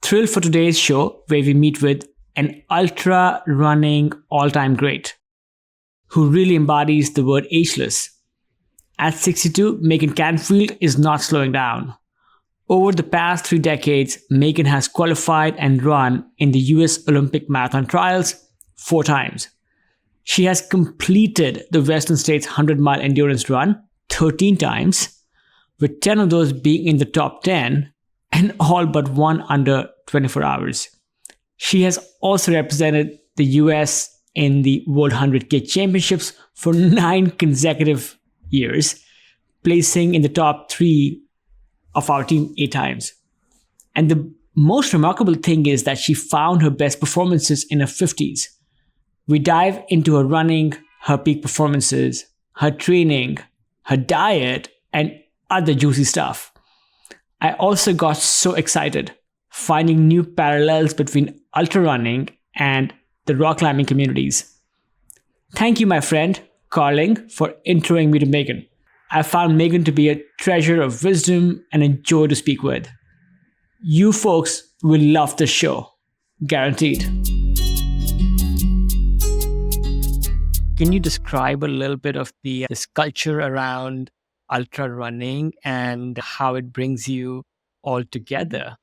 thrilled for today's show where we meet with an ultra running all-time great who really embodies the word ageless. At 62, Meghan Canfield is not slowing down. Over the past 3 decades, Meghan has qualified and run in the US Olympic marathon trials 4 times. She has completed the Western States 100-mile endurance run 13 times, with 10 of those being in the top 10 and all but one under 24 hours. She has also represented the US in the World 100K Championships for 9 consecutive years, placing in the top 3 of our team 8 times. And the most remarkable thing is that she found her best performances in her 50s. We dive into her running, her peak performances, her training, her diet, and other juicy stuff. I also got so excited finding new parallels between ultra running and the rock climbing communities. Thank you, my friend, Carling, for introing me to Meghan. I found Meghan to be a treasure of wisdom and a joy to speak with. You folks will love this show. Guaranteed. Can you describe a little bit of this culture around ultra running and how it brings you all together?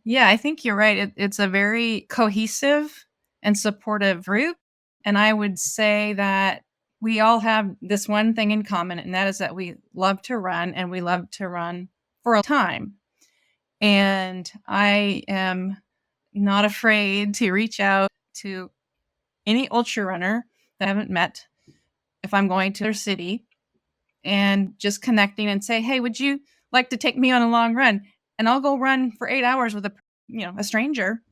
Yeah, I think you're right. It's a very cohesive and supportive group. And I would say that we all have this one thing in common, and that is that we love to run, and we love to run for a time. And I am not afraid to reach out to any ultra runner that I haven't met if I'm going to their city and just connecting and say, hey, would you like to take me on a long run? And I'll go run for 8 hours with a stranger,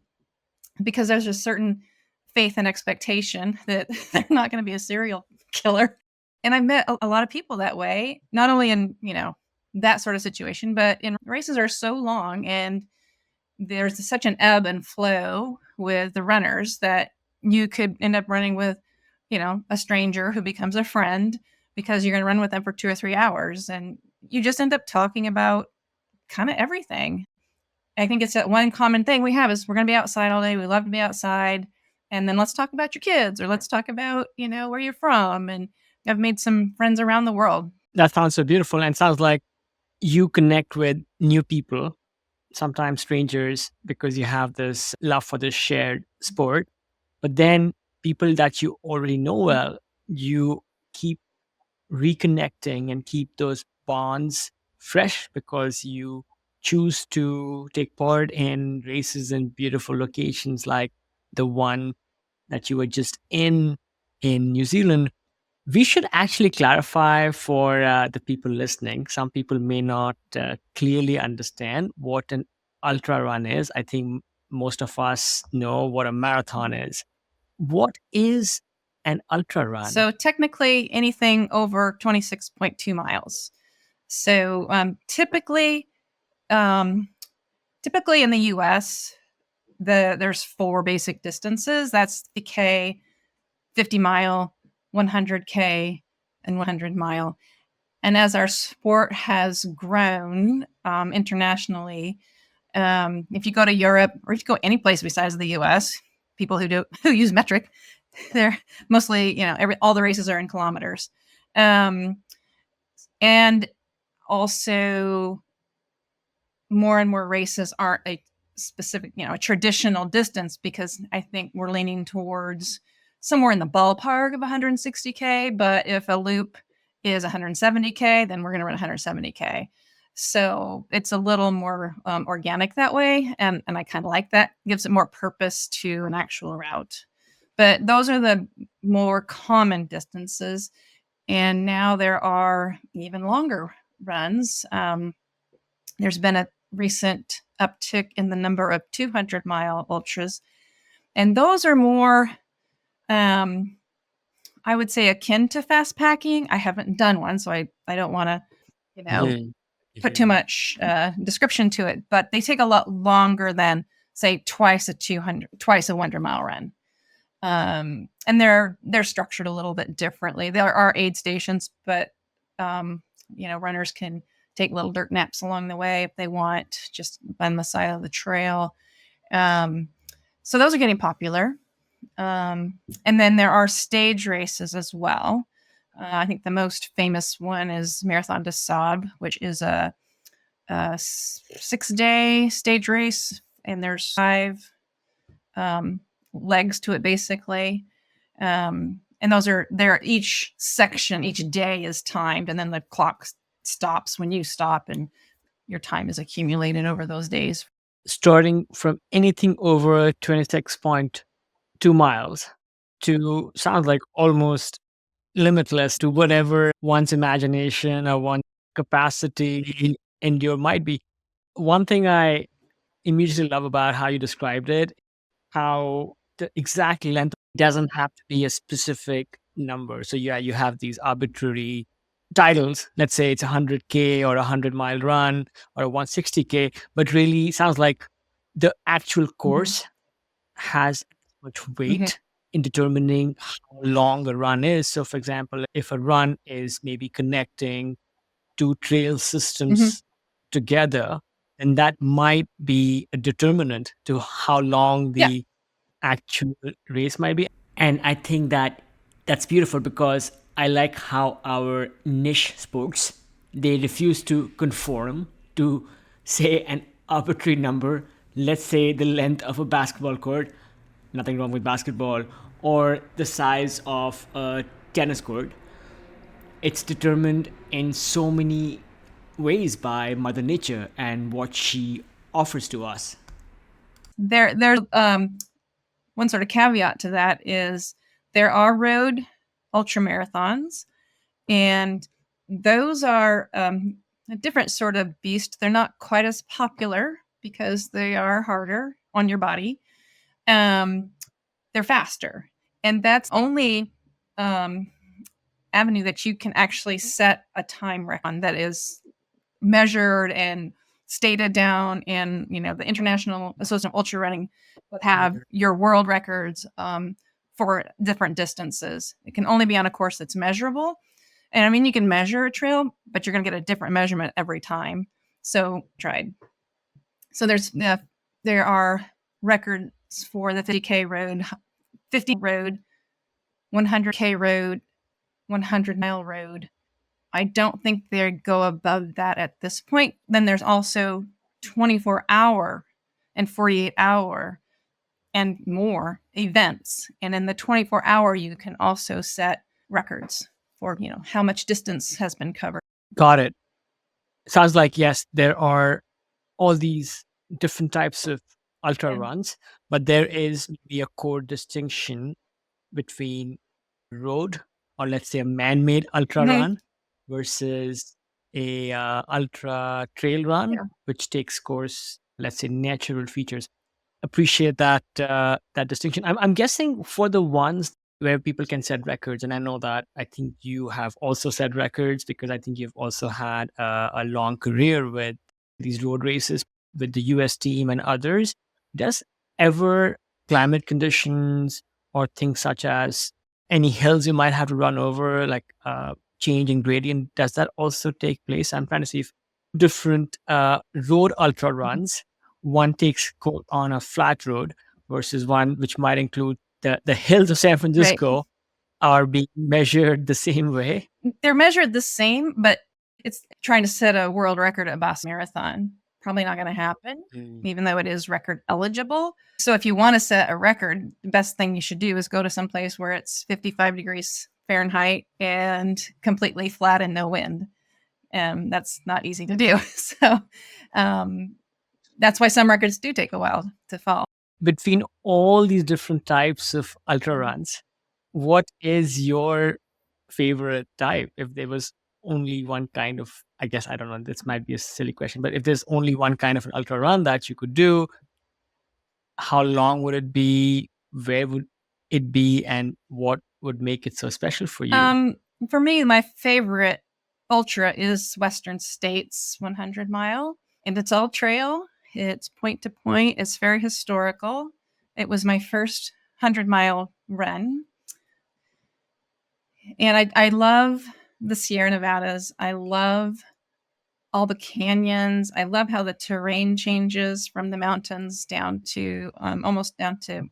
because there's a certain faith and expectation that they're not going to be a serial killer. And I've met a lot of people that way, not only in, that sort of situation, but in races are so long and there's such an ebb and flow with the runners that you could end up running with, a stranger who becomes a friend because you're going to run with them for 2 or 3 hours. And you just end up talking about kind of everything. I think it's that one common thing we have is we're going to be outside all day. We love to be outside. And then let's talk about your kids, or let's talk about, where you're from. And I've made some friends around the world. That sounds so beautiful, and sounds like you connect with new people, sometimes strangers, because you have this love for this shared sport. But then people that you already know well, you keep reconnecting and keep those bonds fresh because you choose to take part in races in beautiful locations like the one that you were just in New Zealand. We should actually clarify for the people listening. Some people may not clearly understand what an ultra run is. I think most of us know what a marathon is. What is an ultra run? So technically anything over 26.2 miles. So typically in the US, there's 4 basic distances. That's the K, 50 mile, 100K, and 100 mile. And as our sport has grown internationally, if you go to Europe or if you go any place besides the US, people who use metric, they're mostly, all the races are in kilometers. And also more and more races aren't a specific, a traditional distance, because I think we're leaning towards somewhere in the ballpark of 160K. But if a loop is 170K, then we're going to run 170K. So it's a little more organic that way. And I kind of like that. Gives it more purpose to an actual route. But those are the more common distances. And now there are even longer runs. There's been a recent uptick in the number of 200-mile ultras. And those are more, I would say, akin to fast packing. I haven't done one, so I don't want to, put too much description to it. But they take a lot longer than, say, twice a 100-mile run. And they're structured a little bit differently. There are aid stations, but runners can take little dirt naps along the way if they want, just on the side of the trail. So those are getting popular. And then there are stage races as well. I think the most famous one is Marathon des Sables, which is a 6-day stage race, and there's 5 legs to it basically. And they're each section, each day is timed, and then the clock stops when you stop, and your time is accumulated over those days. Starting from anything over 26.2 miles to sounds like almost limitless to whatever one's imagination or one's capacity endure might be. One thing I immediately love about how you described it, how the exact length doesn't have to be a specific number. So yeah, you have these arbitrary titles. Let's say it's a 100K or a 100-mile run or a 160K, but really sounds like the actual course has much weight in determining how long a run is. So for example, if a run is maybe connecting two trail systems together, then that might be a determinant to how long Yeah. the actual race might be. And I think that that's beautiful because I like how our niche sports, they refuse to conform to say an arbitrary number. Let's say the length of a basketball court, nothing wrong with basketball, or the size of a tennis court. It's determined in so many ways by Mother Nature and what she offers to us. There's one sort of caveat to that is there are road ultra marathons, and those are a different sort of beast. They're not quite as popular because they are harder on your body. They're faster, and that's only avenue that you can actually set a time record on that is measured and stated down in the International Association of Ultra Running would have your world records for different distances. It can only be on a course that's measurable. And I mean, you can measure a trail, but you're going to get a different measurement every time. So tried. So there are records for the 50K road, 50 road, 100K road, 100-mile road. I don't think they go above that at this point. Then there's also 24-hour and 48-hour and more events. And in the 24-hour, you can also set records for, how much distance has been covered. Got it. Sounds like, yes, there are all these different types of ultra Yeah. runs, but there is maybe a core distinction between road or let's say a man-made ultra run versus a ultra trail run, Yeah. which takes course, let's say, natural features. Appreciate that distinction. I'm guessing for the ones where people can set records, and I know that I think you have also set records because I think you've also had a long career with these road races with the US team and others. Does ever climate conditions or things such as any hills you might have to run over, like change in gradient, does that also take place? I'm trying to see if different road ultra runs, one takes quote on a flat road versus one which might include the hills of San Francisco are being measured the same way. They're measured the same, but it's trying to set a world record at Boston Marathon. Probably not going to happen, even though it is record eligible. So if you want to set a record, the best thing you should do is go to some place where it's 55 degrees Fahrenheit and completely flat and no wind. And that's not easy to do. So that's why some records do take a while to fall. Between all these different types of ultra runs, what is your favorite type? If there was only one kind of, I guess, I don't know, this might be a silly question, but if there's only one kind of an ultra run that you could do, how long would it be? Where would it be? And what would make it so special for you? For me, my favorite ultra is Western States 100 mile, and it's all trail. It's point to point. It's very historical. It was my first 100-mile run. And I love the Sierra Nevadas. I love all the canyons. I love how the terrain changes from the mountains down to almost down to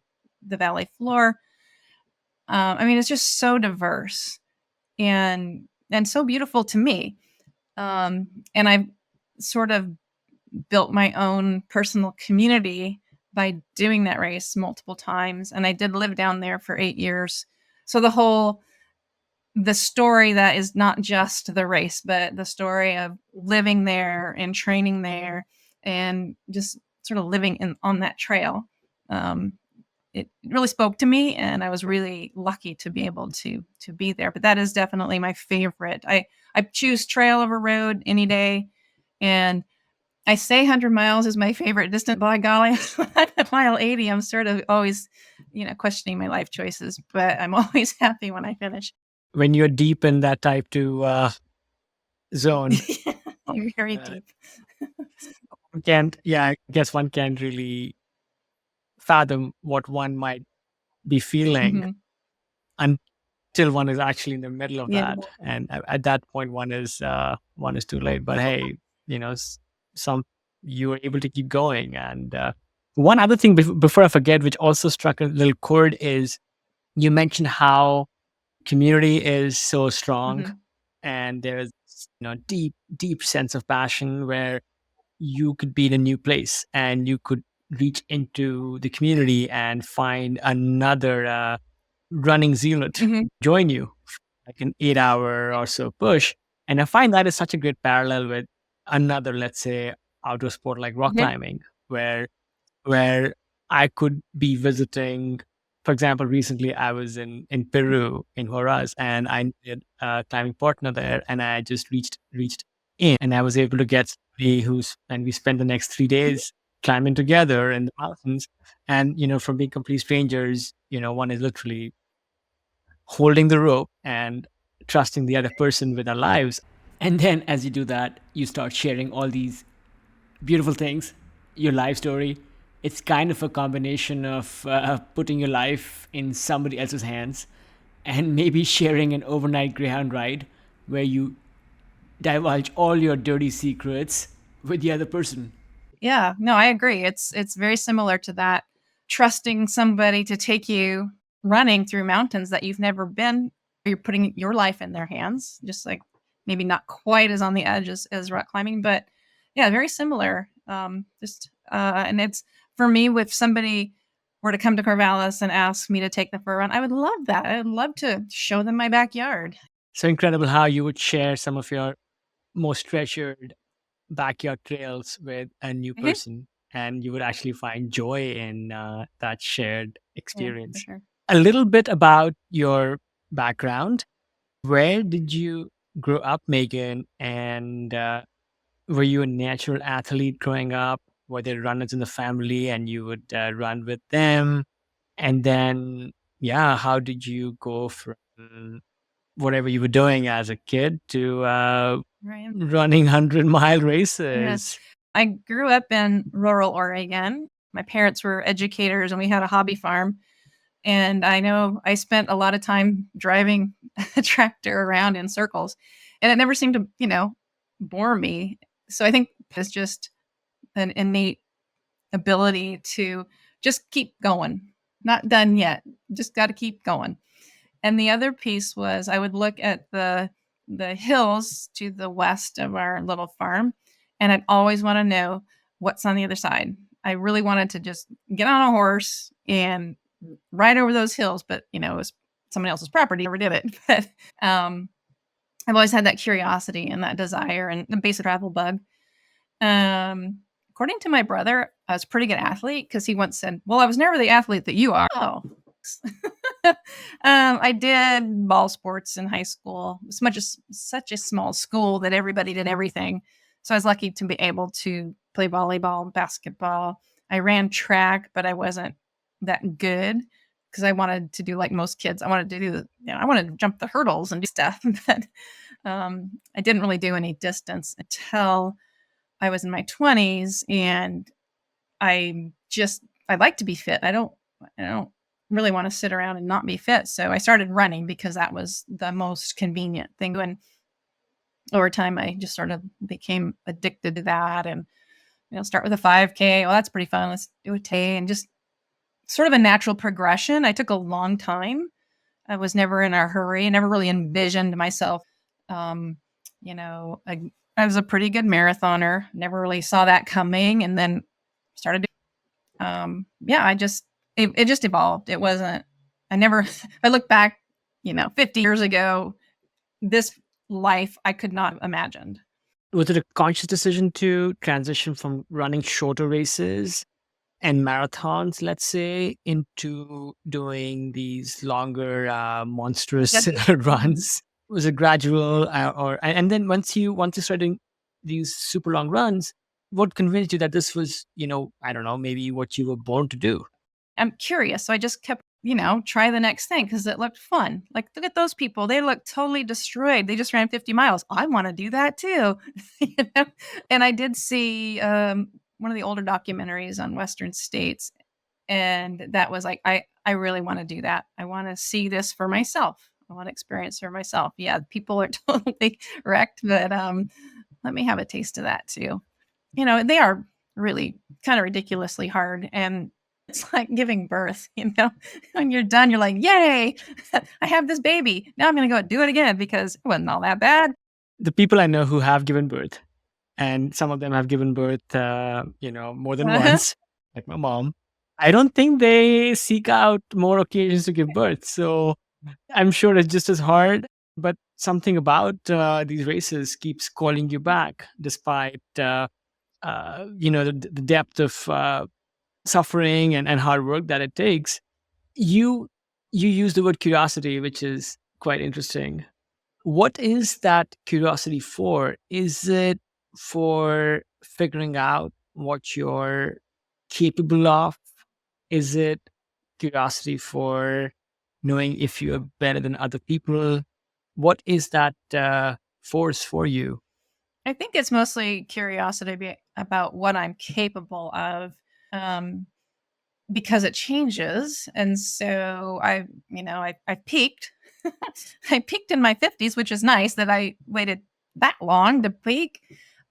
the valley floor. I mean, it's just so diverse and so beautiful to me. And I've sort of built my own personal community by doing that race multiple times. And I did live down there for 8 years. So the story that is not just the race, but the story of living there and training there and just sort of living on that trail. Um, it really spoke to me, and I was really lucky to be able to be there. But that is definitely my favorite. I choose trail over road any day, and I say 100 miles is my favorite distance. By golly, at mile 80, I'm sort of always, questioning my life choices, but I'm always happy when I finish. When you're deep in that type 2 zone, Very uh, deep. I guess one can't really fathom what one might be feeling Mhm. until one is actually in the middle of Yeah. that. And at that point, one is too late. But hey, some you were able to keep going. And one other thing before I forget, which also struck a little chord, is you mentioned how community is so strong, Mhm. and there's deep sense of passion where you could be in a new place and you could reach into the community and find another running zealot Mhm. join you, like an 8 hour or so push. And I find that is such a great parallel with another, let's say, outdoor sport like rock Yeah. climbing, where I could be visiting. For example, recently I was in Peru in Huaraz, and I needed a climbing partner there, and I just reached in, and I was able to get somebody and we spent the next 3 days climbing together in the mountains. And from being complete strangers, one is literally holding the rope and trusting the other person with our lives. And then as you do that, you start sharing all these beautiful things, your life story. It's kind of a combination of putting your life in somebody else's hands and maybe sharing an overnight Greyhound ride where you divulge all your dirty secrets with the other person. Yeah, no, I agree. It's very similar to that. Trusting somebody to take you running through mountains that you've never been. You're putting your life in their hands, just like maybe not quite as on the edge as rock climbing, but yeah, very similar. And it's for me, if somebody were to come to Corvallis and ask me to take them for a run, I would love that. I would love to show them my backyard. So incredible how you would share some of your most treasured backyard trails with a new Mhm. person, and you would actually find joy in that shared Yeah, for experience. sure. A little bit about your background. Where did you grow up, Megan? And were you a natural athlete growing up? Were there runners in the family and you would run with them? And then, yeah, how did you go from whatever you were doing as a kid to Right. running 100-mile Yes. races? I grew up in rural Oregon. My parents were educators and we had a hobby farm. And I know I spent a lot of time driving a tractor around in circles, and it never seemed to, bore me. So I think it's just an innate ability to just keep going. Not done yet. Just got to keep going. And the other piece was I would look at the hills to the west of our little farm, and I'd always want to know what's on the other side. I really wanted to just get on a horse and ride over those hills, but it was someone else's property. Never did it, but um, I've always had that curiosity and that desire and the basic travel bug. According to my brother, I was a pretty good athlete because he once said, "Well, I was never the athlete that you are." Oh, I did ball sports in high school. It's much as such a small school that everybody did everything. So I was lucky to be able to play volleyball, basketball. I ran track, but I wasn't that good because I wanted to do like most kids. I wanted to do, I wanted to jump the hurdles and do stuff. But I didn't really do any distance until I was in my 20s, and I like to be fit. I don't really want to sit around and not be fit. So I started running because that was the most convenient thing. And over time, I just sort of became addicted to that, and start with a 5K. Oh, that's pretty fun. Let's do a 10K, and just sort of a natural progression. I took a long time. I was never in a hurry. I never really envisioned myself. Um, I was a pretty good marathoner. Never really saw that coming, and then started. Yeah, it just evolved. It wasn't. I never. I look back, 50 years ago. This life I could not have imagined. Was it a conscious decision to transition from running shorter races and marathons, let's say, into doing these longer, monstrous runs? Was it gradual, or and then once you started doing these super long runs, what convinced you that this was, I don't know, maybe what you were born to do? I'm curious. So I just kept, try the next thing because it looked fun. Like, look at those people. They look totally destroyed. They just ran 50 miles. I want to do that too. you know? And I did see one of the older documentaries on Western states. And that was like, I really want to do that. I want to see this for myself. I want to experience for myself. Yeah, people are totally wrecked, but let me have a taste of that too. They are really kind of ridiculously hard. And it's like giving birth, when you're done, you're like, yay, I have this baby. Now I'm going to go do it again because it wasn't all that bad. The people I know who have given birth, and some of them have given birth, more than once, like my mom. I don't think they seek out more occasions to give birth. So I'm sure it's just as hard, but something about these races keeps calling you back, despite the depth of suffering and hard work that it takes. You use the word curiosity, which is quite interesting. What is that curiosity for? Is it for figuring out what you're capable of? Is it curiosity for knowing if you're better than other people? What is that force for you? I think it's mostly curiosity about what I'm capable of. Because it changes. And so I peaked. I peaked in my 50s, which is nice that I waited that long to peak.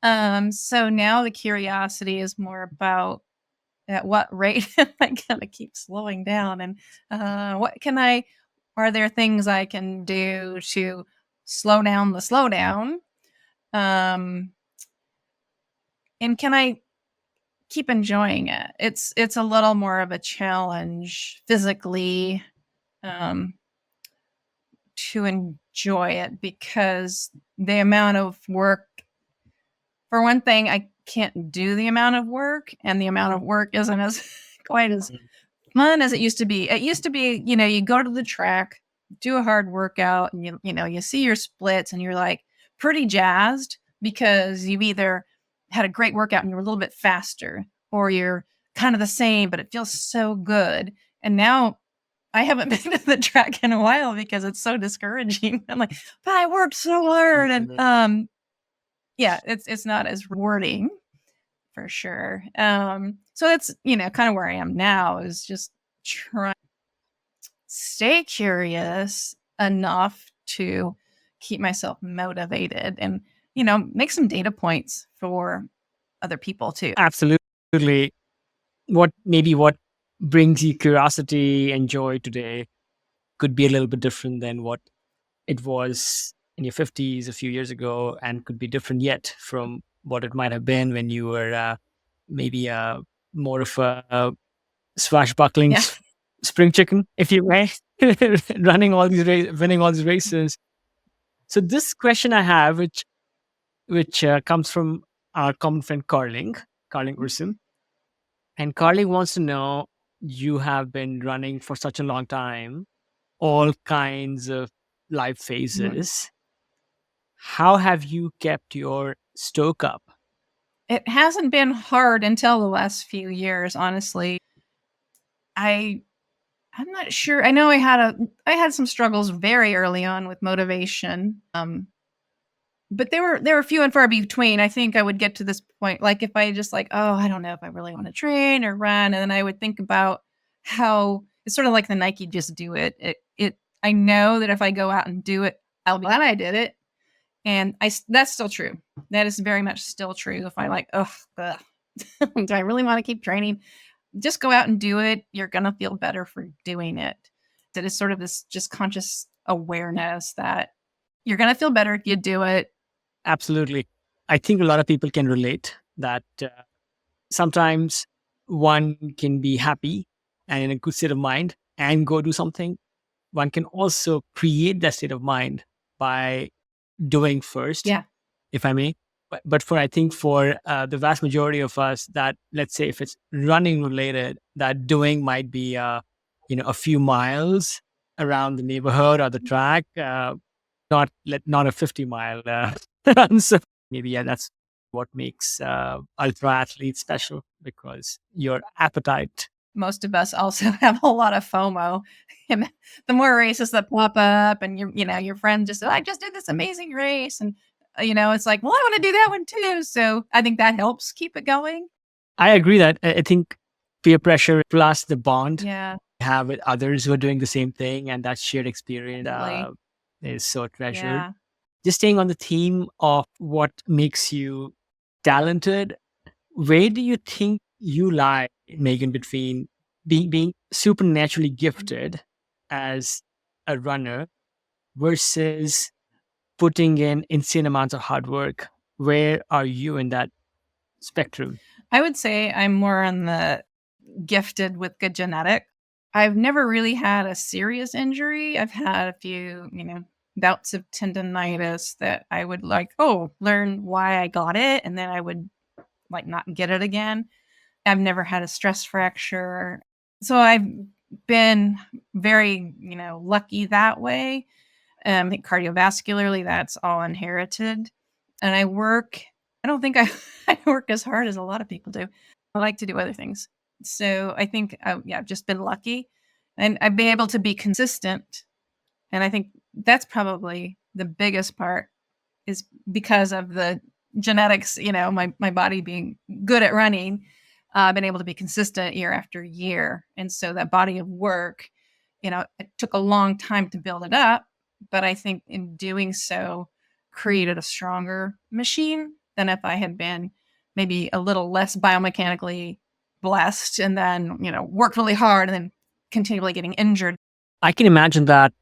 So now the curiosity is more about at what rate am I gonna keep slowing down, and are there things I can do to slow down the slowdown? Um, and can I keep enjoying it? It's a little more of a challenge physically, um, to enjoy it because the amount of work, for one thing, I can't do the amount of work, and the amount of work isn't as quite as fun as it used to be. It used to be, you go to the track, do a hard workout, and you see your splits, and you're like pretty jazzed because you've either had a great workout and you're a little bit faster, or you're kind of the same, but it feels so good. And now I haven't been to the track in a while because it's so discouraging. I'm like, but I worked so hard, and yeah, it's not as rewarding for sure. So that's kind of where I am now, is just trying to stay curious enough to keep myself motivated and make some data points for other people too. Absolutely. What brings you curiosity and joy today could be a little bit different than what it was in your 50s a few years ago, and could be different yet from what it might have been when you were maybe more of a swashbuckling Yeah. spring chicken, if you may, winning all these races. So this question I have, which comes from our common friend Carling Ursum, and Carling wants to know, you have been running for such a long time, all kinds of life phases. How have you kept your stoke up? It hasn't been hard until the last few years, honestly. I'm not sure. I know I had some struggles very early on with motivation. But they were few and far between. I think I would get to this point, like if I just like, oh, I don't know if I really want to train or run, and then I would think about how it's sort of like the Nike "just do it." I know that if I go out and do it, I'll be glad I did it, And that's still true. That is very much still true. If I like, ugh, do I really want to keep training? Just go out and do it. You're going to feel better for doing it. That is sort of this just conscious awareness that you're going to feel better if you do it. Absolutely. I think a lot of people can relate that sometimes one can be happy and in a good state of mind and go do something. One can also create that state of mind by doing first, Yeah. if I may. But for I think for the vast majority of us, that let's say if it's running related, that doing might be a few miles around the neighborhood or the track, not a 50-mile run. So maybe that's what makes ultra athletes special, because your appetite. Most of us also have a lot of FOMO. And the more races that pop up and your friend just said, I just did this amazing race. And, it's like, well, I want to do that one too. So I think that helps keep it going. I agree that I think peer pressure plus the bond Yeah, you have with others who are doing the same thing, and that shared experience definitely. is so treasured. Yeah. Just staying on the theme of what makes you talented, where do you think you lie, Megan, between being supernaturally gifted as a runner versus putting in insane amounts of hard work? Where are you in that spectrum? I would say I'm more on the gifted with good genetic. I've never really had a serious injury. I've had a few, bouts of tendonitis that I would learn why I got it, and then I would not get it again. I've never had a stress fracture. So I've been very, lucky that way. I think cardiovascularly, that's all inherited. And I don't think I work as hard as a lot of people do. I like to do other things. So I think, I've just been lucky and I've been able to be consistent. And I think that's probably the biggest part, is because of the genetics, my body being good at running. I've been able to be consistent year after year. And so that body of work, it took a long time to build it up, but I think in doing so created a stronger machine than if I had been maybe a little less biomechanically blessed and then, worked really hard and then continually getting injured. I can imagine that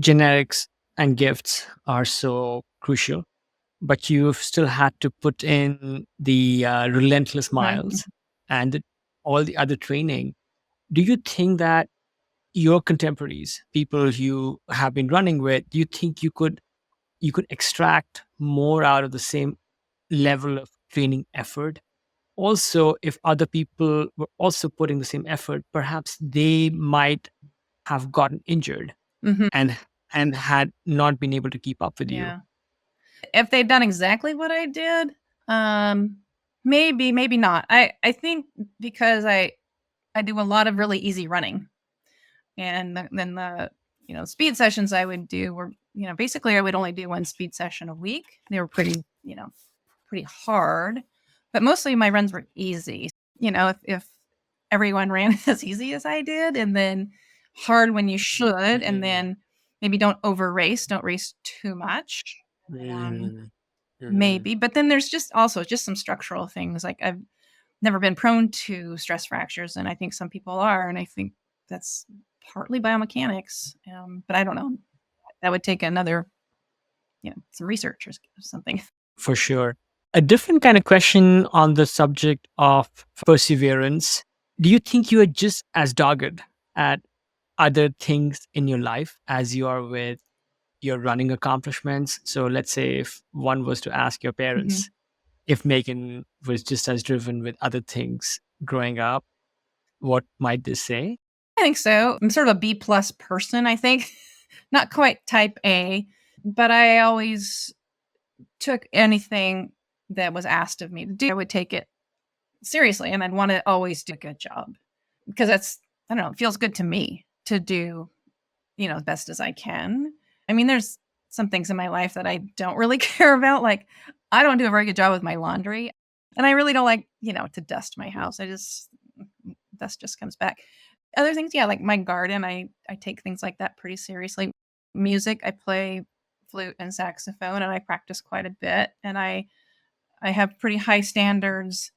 genetics and gifts are so crucial, but you've still had to put in the relentless Right. miles and all the other training. Do you think that your contemporaries, people you have been running with, do you think you could extract more out of the same level of training effort? Also, if other people were also putting the same effort, perhaps they might have gotten injured Mhm. and had not been able to keep up with you. Yeah. If they'd done exactly what I did, um, maybe not. I think because I do a lot of really easy running, and then the speed sessions I would do were, basically I would only do one speed session a week. They were pretty hard, but mostly my runs were easy. If everyone ran as easy as I did, and then hard when you should, and then maybe don't race too much. Um, Mhm. Maybe, but then there's just some structural things. Like I've never been prone to stress fractures, and I think some people are, and I think that's partly biomechanics. But I don't know. That would take another, some research or something. For sure. A different kind of question on the subject of perseverance. Do you think you are just as dogged at other things in your life as you are with your running accomplishments? So let's say if one was to ask your Mhm. parents if Megan was just as driven with other things growing up, what might they say? I think so. I'm sort of a B plus person. I think not quite type A, but I always took anything that was asked of me to do. I would take it seriously, and I'd want to always do a good job, because that's, I don't know, it feels good to me to do, as best as I can. I mean, there's some things in my life that I don't really care about. Like, I don't do a very good job with my laundry, and I really don't like, to dust my house. Dust just comes back. Other things, yeah, like my garden, I take things like that pretty seriously. Music, I play flute and saxophone, and I practice quite a bit. And I have pretty high standards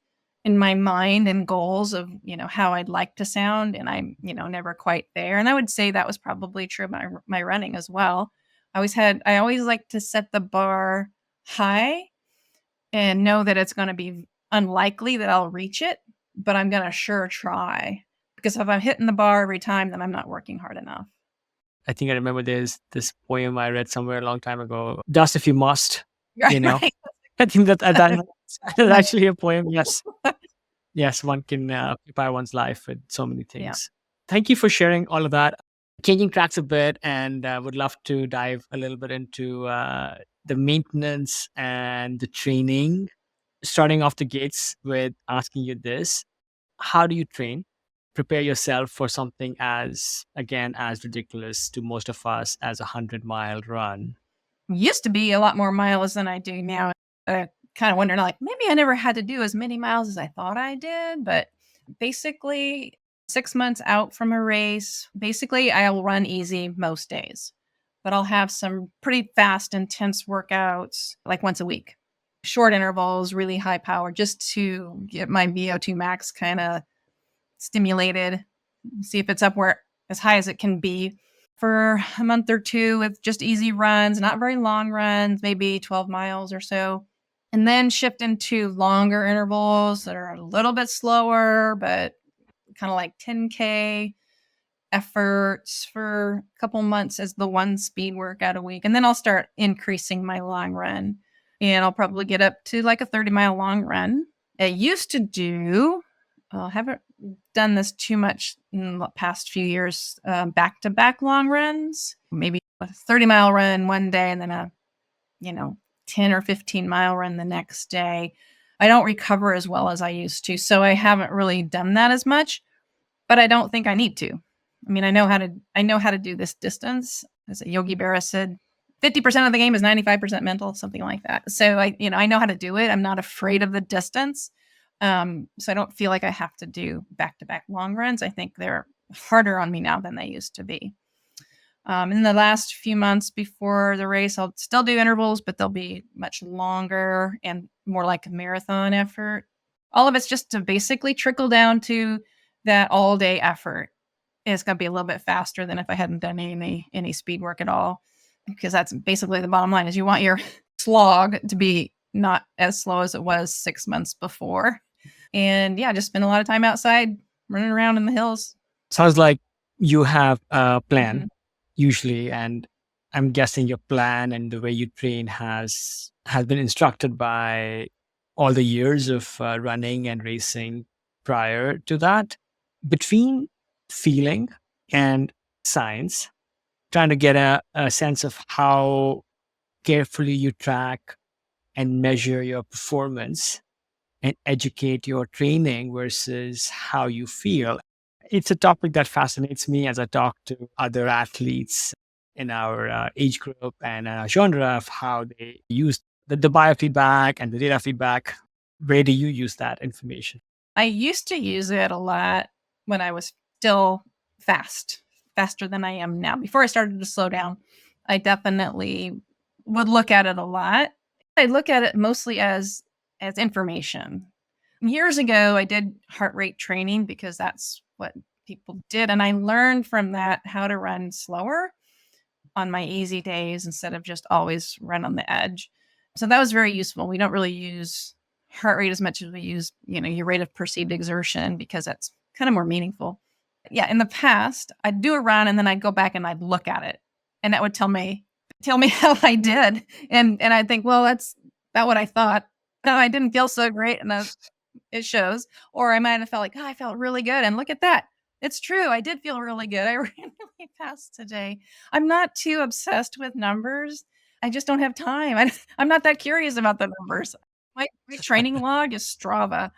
in my mind and goals of, how I'd like to sound, and I'm, never quite there. And I would say that was probably true of my running as well. I always like to set the bar high and know that it's going to be unlikely that I'll reach it, but I'm going to sure try. Because if I'm hitting the bar every time, then I'm not working hard enough. I think I remember there's this poem I read somewhere a long time ago. Dust if you must, Right, right. I think that's actually a poem. Yes. Yes, one can occupy one's life with so many Yeah. things. Thank you for sharing all of that. Changing tracks a bit, and would love to dive a little bit into the maintenance and the training. Starting off the gates with asking you this: how do you train? Prepare yourself for something as ridiculous to most of us as a 100-mile run. Used to be a lot more miles than I do now. I kind of wondering, like, maybe I never had to do as many miles as I thought I did. But basically, 6 months out from a race, basically, I'll run easy most days. But I'll have some pretty fast, intense workouts like once a week. Short intervals, really high power, just to get my VO2 max kind of stimulated, see if it's up where as high as it can be for a month or two with just easy runs, not very long runs, maybe 12 miles or so. And then shift into longer intervals that are a little bit slower, but kind of like 10K efforts for a couple months as the one speed workout a week. And then I'll start increasing my long run. And I'll probably get up to like a 30-mile long run. I used to do, I haven't done this too much in the past few years, back-to-back long runs, maybe a 30-mile run one day and then a 10 or 15-mile run the next day. I don't recover as well as I used to, so I haven't really done that as much, but I don't think I need to. I mean, I know how to do this distance. As Yogi Berra said, 50% of the game is 95% mental, something like that. So I know how to do it. I'm not afraid of the distance. So I don't feel like I have to do back-to-back long runs. I think they're harder on me now than they used to be. In the last few months before the race, I'll still do intervals, but they'll be much longer and more like a marathon effort. All of it's just to basically trickle down to that all-day effort. It's going to be a little bit faster than if I hadn't done any speed work at all, because that's basically the bottom line is you want your slog to be not as slow as it was 6 months before. And yeah, just spend a lot of time outside running around in the hills. Sounds like you have a plan Mhm. usually, and I'm guessing your plan and the way you train has been instructed by all the years of running and racing prior to that. Between feeling and science, trying to get a sense of how carefully you track and measure your performance and educate your training versus how you feel. It's a topic that fascinates me as I talk to other athletes in our age group and genre of how they use the biofeedback and the data feedback. Where do you use that information? I used to use it a lot when I was still faster than I am now. Before I started to slow down, I definitely would look at it a lot. I look at it mostly as information. Years ago, I did heart rate training because that's what people did. And I learned from that how to run slower on my easy days instead of just always run on the edge. So that was very useful. We don't really use heart rate as much as we use, your rate of perceived exertion because that's kind of more meaningful. Yeah, in the past, I'd do a run and then I'd go back and I'd look at it and that would tell me how I did. And I'd think, well, that's about what I thought. No, I didn't feel so great. And it shows. Or I might have felt like, oh, I felt really good. And look at that. It's true. I did feel really good. I ran really fast today. I'm not too obsessed with numbers. I just don't have time. I'm not that curious about the numbers. My training log is Strava.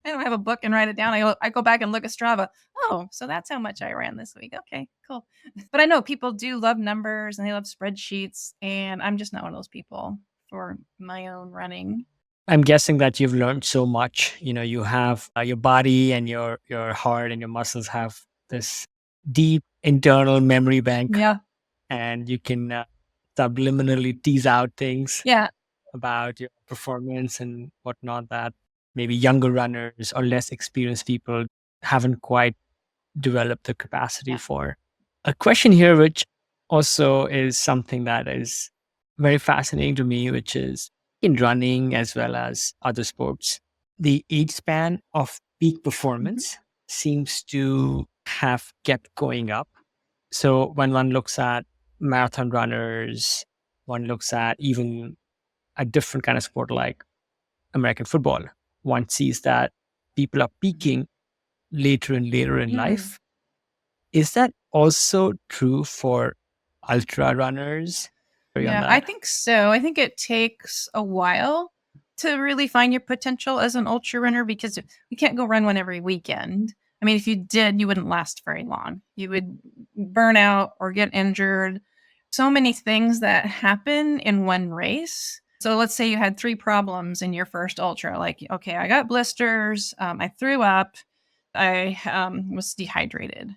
I don't have a book and write it down. I go back and look at Strava. Oh, so that's how much I ran this week. Okay, cool. But I know people do love numbers and they love spreadsheets, and I'm just not one of those people for my own running. I'm guessing that you've learned so much. You have your body and your heart and your muscles have this deep internal memory bank, Yeah. and you can subliminally tease out things Yeah. about your performance and whatnot that maybe younger runners or less experienced people haven't quite developed the capacity for. A question here, which also is something that is very fascinating to me, which is in running as well as other sports, the age span of peak performance seems to have kept going up. So when one looks at marathon runners, one looks at even a different kind of sport like American football, one sees that people are peaking later and later in Mm. life. Is that also true for ultra runners? Agree on Yeah, I that? think so. I think it takes a while to really find your potential as an ultra runner because you can't go run one every weekend. I mean, if you did, you wouldn't last very long. You would burn out or get injured. So many things that happen in one race. So let's say you had 3 problems in your first ultra. Like, okay, I got blisters, I threw up, I was dehydrated.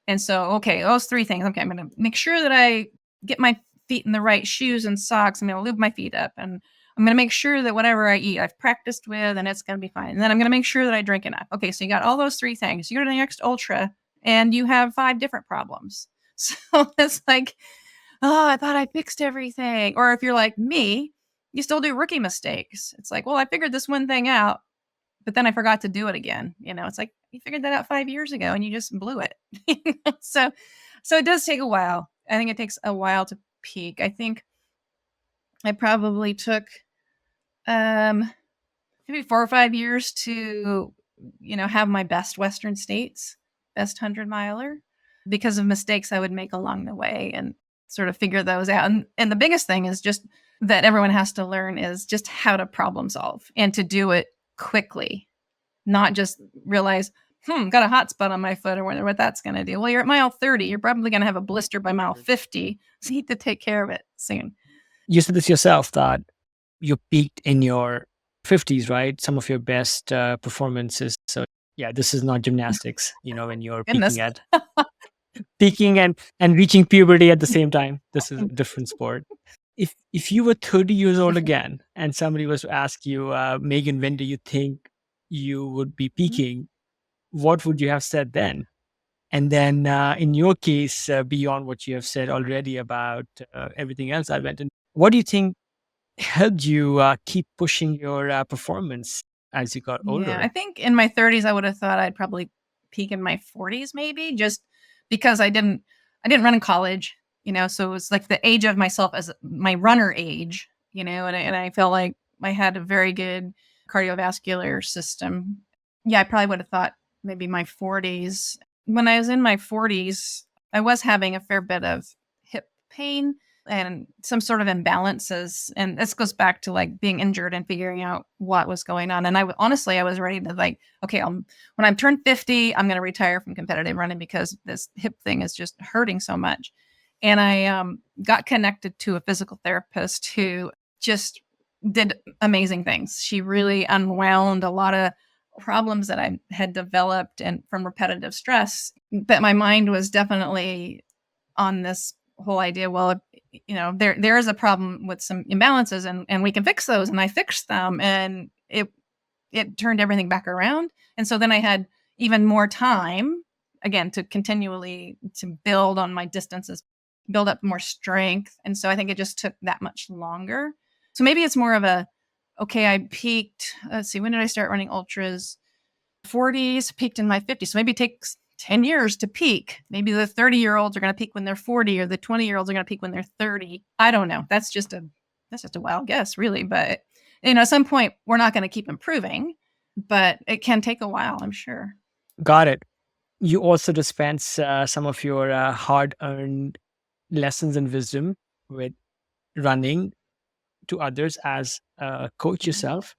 And so, okay, those 3 things. Okay, I'm going to make sure that I get my feet in the right shoes and socks. I'm going to lube my feet up, and I'm going to make sure that whatever I eat, I've practiced with, and it's going to be fine. And then I'm going to make sure that I drink enough. Okay, so you got all those 3 things. You go to the next ultra, and you have 5 different problems. So it's like, oh, I thought I fixed everything. Or if you're like me, you still do rookie mistakes. It's like, well, I figured this one thing out, but then I forgot to do it again. It's like you figured that out 5 years ago and you just blew it. So it does take a while. I think it takes a while to peak. I think I probably took maybe 4 or 5 years to have my best Western States, best 100 miler, because of mistakes I would make along the way and sort of figure those out. And the biggest thing is just that everyone has to learn is just how to problem solve and to do it quickly, not just realize, got a hot spot on my foot or wonder what that's going to do. Well, you're at mile 30. You're probably going to have a blister by mile 50. So you need to take care of it soon. You said this yourself that you peaked in your 50s, right? Some of your best performances. So yeah, this is not gymnastics, when you're Goodness. peaking and reaching puberty at the same time. This is a different sport. If you were 30 years old again and somebody was to ask you, Megan, when do you think you would be peaking? What would you have said then? And then in your case, beyond what you have said already about everything else I went in, what do you think helped you keep pushing your performance as you got Yeah, I older? think in my 30s I would have thought I'd probably peak in my 40s maybe, just because I didn't run in college, so it was like the age of myself as my runner age, and I felt like I had a very good cardiovascular system. Yeah, I probably would have thought maybe my 40s. When I was in my 40s, I was having a fair bit of hip pain and some sort of imbalances. And this goes back to like being injured and figuring out what was going on. And honestly, I was ready to like, okay, when I'm turned 50, I'm going to retire from competitive running because this hip thing is just hurting so much. And I got connected to a physical therapist who just did amazing things. She really unwound a lot of problems that I had developed and from repetitive stress. But my mind was definitely on this whole idea, well, there is a problem with some imbalances and we can fix those. And I fixed them and it turned everything back around. And so then I had even more time again to continually to build on my distances, build up more strength. And so I think it just took that much longer. So maybe it's more of okay, I peaked, let's see, when did I start running ultras? 40s, peaked in my 50s. So maybe it takes 10 years to peak. Maybe the 30-year-olds are going to peak when they're 40 or the 20-year-olds are going to peak when they're 30. I don't know. That's just a wild guess, really. But, at some point, we're not going to keep improving, but it can take a while, I'm sure. Got it. You also dispense some of your hard earned lessons and wisdom with running to others as a coach yourself.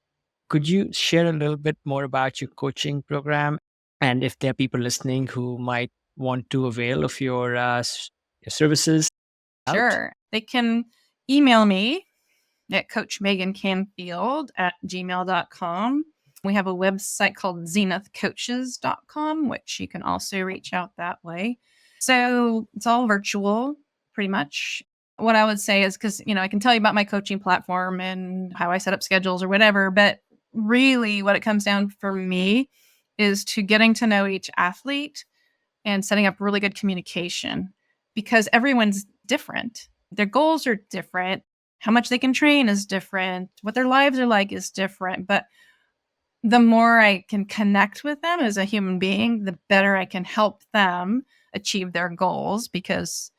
Could you share a little bit more about your coaching program? And if there are people listening who might want to avail of your services out? Sure. They can email me at Coach Megan Canfield at gmail.com. We have a website called zenithcoaches.com, which you can also reach out that way. So it's all virtual, pretty much. what I would say is because, I can tell you about my coaching platform and how I set up schedules or whatever, but really what it comes down for me is to getting to know each athlete and setting up really good communication because everyone's different. Their goals are different. How much they can train is different. What their lives are like is different. But the more I can connect with them as a human being, the better I can help them achieve their goals because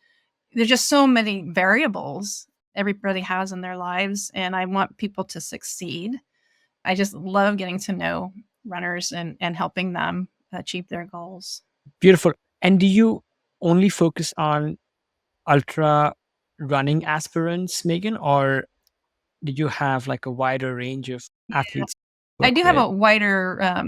there's just so many variables everybody has in their lives. And I want people to succeed. I just love getting to know runners and helping them achieve their goals. Beautiful. And do you only focus on ultra running aspirants, Megan, or did you have like a wider range of athletes you I work do have with? a wider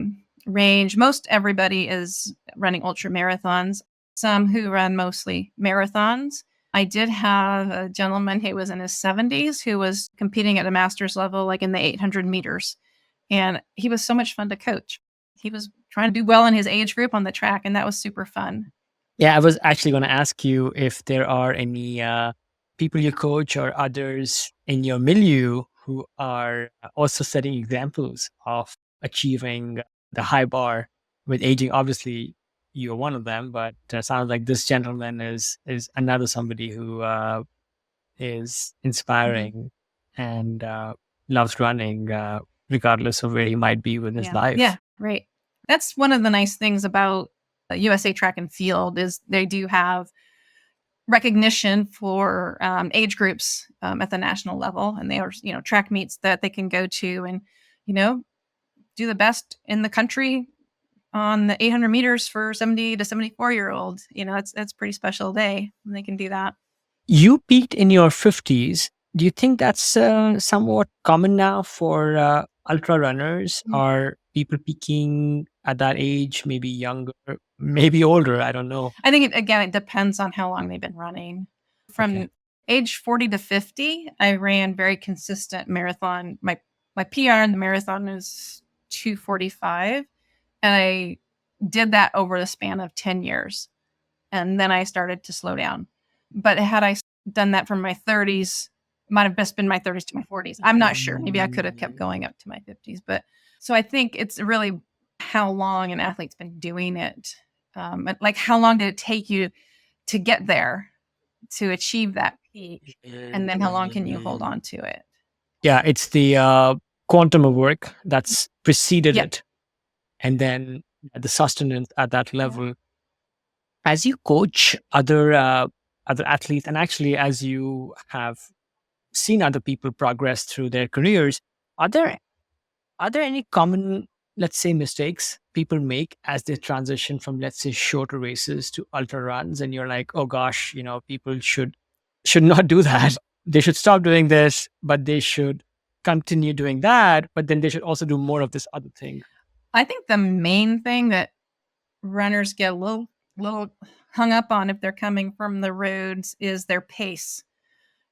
range. Most everybody is running ultra marathons, some who run mostly marathons. I did have a gentleman who was in his 70s who was competing at a master's level, like in the 800 meters. And he was so much fun to coach. He was trying to do well in his age group on the track, and that was super fun. Yeah, I was actually going to ask you if there are any people you coach or others in your milieu who are also setting examples of achieving the high bar with aging. Obviously, you're one of them, but sounds like this gentleman is another somebody who is inspiring and loves running, regardless of where he might be with his Yeah. life. Yeah. Right. That's one of the nice things about USA Track and Field is they do have recognition for age groups at the national level, and they are track meets that they can go to and you know do the best in the country on the 800 meters for 70 to 74-year-old. That's a pretty special day when they can do that. You peaked in your 50s. Do you think that's somewhat common now for ultra runners? Are people peaking at that age, maybe younger, maybe older? I don't know. I think it depends on how long they've been running. From Okay. age 40 to 50, I ran very consistent marathon. My PR in the marathon is 2:45, and I did that over the span of 10 years. And then I started to slow down. But had I done that from my 30s, might have best been my 30s to my 40s. I'm not sure. Maybe I could have kept going up to my 50s. But so I think it's really how long an athlete's been doing it. Like how long did it take you to get there to achieve that peak? And then how long can you hold on to it? Yeah, it's the quantum of work that's preceded Yeah. it, and then the sustenance at that Yeah. level. As you coach other athletes, and actually as you have seen other people progress through their careers, are there any common, let's say, mistakes people make as they transition from, let's say, shorter races to ultra runs? And you're like, oh gosh, people should not do that. They should stop doing this, but they should continue doing that. But then they should also do more of this other thing. I think the main thing that runners get a little hung up on if they're coming from the roads is their pace,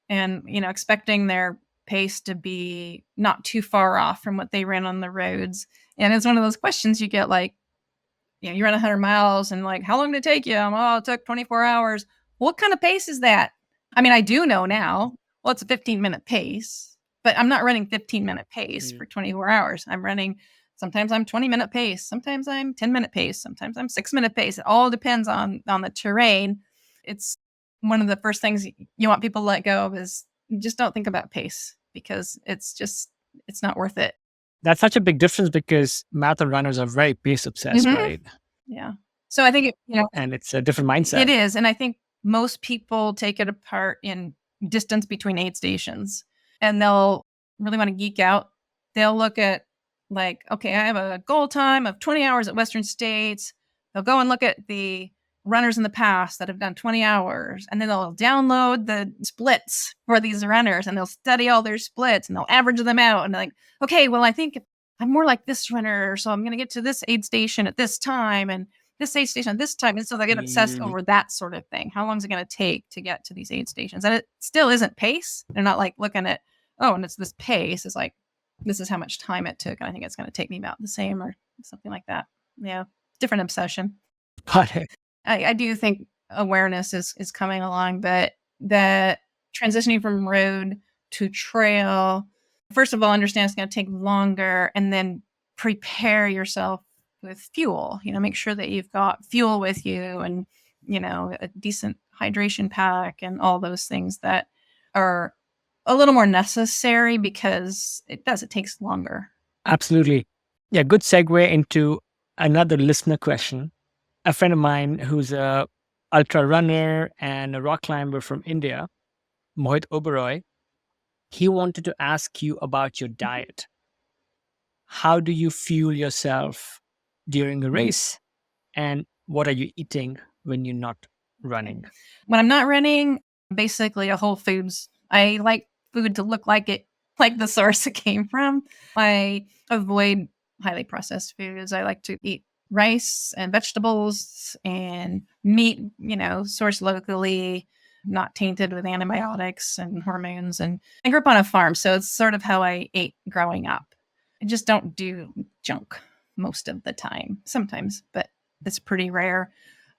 and expecting their pace to be not too far off from what they ran on the roads. And it's one of those questions you get, like, you run 100 miles and like, how long did it take you? Oh, it took 24 hours. What kind of pace is that? I mean, I do know now. Well, it's a 15-minute pace, but I'm not running 15-minute pace for 24 hours. I'm running, sometimes I'm 20-minute pace, sometimes I'm 10-minute pace, sometimes I'm 6-minute pace. It all depends on the terrain. It's one of the first things you want people to let go of is just don't think about pace because it's not worth it. That's such a big difference because marathon runners are very pace obsessed, right? Yeah. So I think And it's a different it mindset. is, and I think most people take it apart in distance between aid stations, and they'll really want to geek out. They'll look at, like, okay, I have a goal time of 20 hours at Western States. They'll go and look at the runners in the past that have done 20 hours, and then they'll download the splits for these runners, and they'll study all their splits, and they'll average them out, and they're like, okay, well, I think I'm more like this runner, so I'm going to get to this aid station at this time, and this aid station at this time. And so they get obsessed over that sort of thing. How long is it going to take to get to these aid stations? And it still isn't pace. They're not like looking at, oh, and it's this pace. It's like, this is how much time it took. And I think it's going to take me about the same or something like that. Yeah. Different obsession. Got it. I do think awareness is coming along, but that transitioning from road to trail, first of all, understand it's going to take longer, and then prepare yourself with fuel. Make sure that you've got fuel with you, and a decent hydration pack, and all those things that are a little more necessary because it takes longer. Absolutely. Yeah, good segue into another listener question. A friend of mine who's a ultra runner and a rock climber from India, Mohit Oberoi, he wanted to ask you about your diet. How do you fuel yourself during a race? And what are you eating when you're not running? When I'm not running, basically a Whole Foods. I like food to look like the source it came from. I avoid highly processed foods. I like to eat rice and vegetables and meat, sourced locally, not tainted with antibiotics and hormones. And I grew up on a farm, so it's sort of how I ate growing up. I just don't do junk most of the time. Sometimes, but it's pretty rare.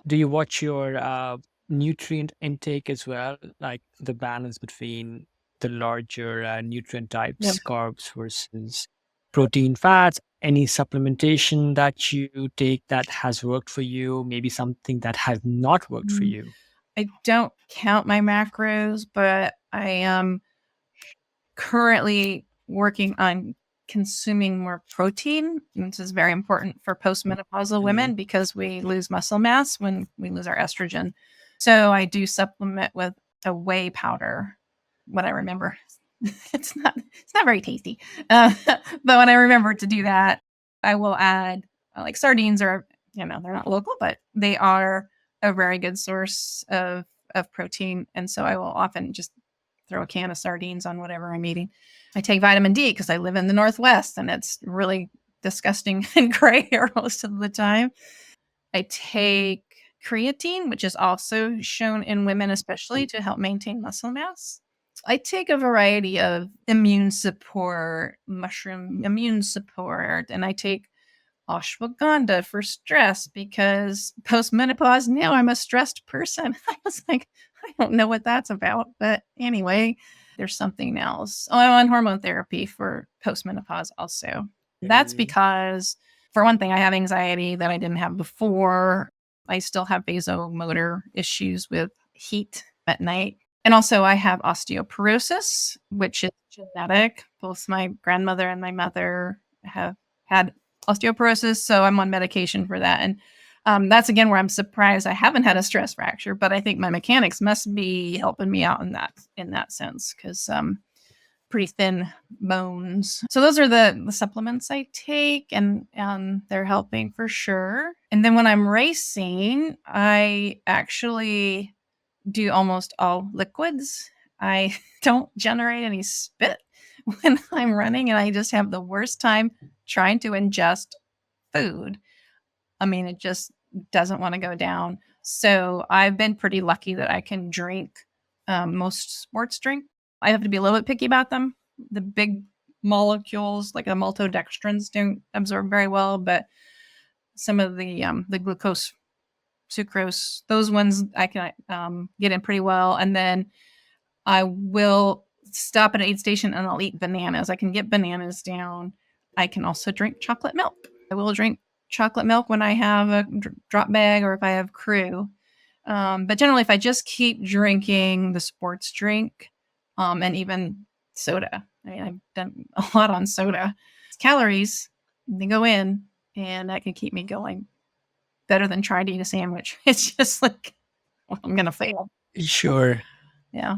Do you watch your nutrient intake as well, like the balance between the larger nutrient types, Yep. carbs versus protein, fats? Any supplementation that you take that has worked for you? Maybe something that has not worked for you? I don't count my macros, but I am currently working on consuming more protein. And this is very important for postmenopausal women because we lose muscle mass when we lose our estrogen. So I do supplement with a whey powder. What I remember, it's not very tasty, but when I remember to do that, I will add like sardines, or they're not local, but they are a very good source of protein, and so I will often just throw a can of sardines on whatever I'm eating. I take vitamin D because I live in the Northwest and it's really disgusting and gray here most of the time. I take creatine, which is also shown in women, especially to help maintain muscle mass. I take a variety of immune support, mushroom immune support, and I take ashwagandha for stress because post-menopause, now I'm a stressed person. I was like, I don't know what that's about. But anyway, there's something else. Oh, I'm on hormone therapy for post-menopause also. That's because, for one thing, I have anxiety that I didn't have before. I still have vasomotor issues with heat at night. And also I have osteoporosis, which is genetic. Both my grandmother and my mother have had osteoporosis, so I'm on medication for that. And that's again where I'm surprised I haven't had a stress fracture, but I think my mechanics must be helping me out in that sense, because pretty thin bones. So those are the supplements I take, and they're helping for sure. And then when I'm racing, I actually do almost all liquids. I don't generate any spit when I'm running, and I just have the worst time trying to ingest food. I mean, it just doesn't want to go down. So I've been pretty lucky that I can drink most sports drink. I have to be a little bit picky about them. The big molecules like the maltodextrins don't absorb very well, but some of the glucose, sucrose, those ones I can get in pretty well. And then I will stop at an aid station and I'll eat bananas. I can get bananas down. I can also drink chocolate milk. I will drink chocolate milk when I have a drop bag or if I have crew. But generally, if I just keep drinking the sports drink and even soda, I mean, I've done a lot on soda. Calories, they go in, and that can keep me going better than trying to eat a sandwich. It's just like, well, I'm going to fail. Sure. Yeah.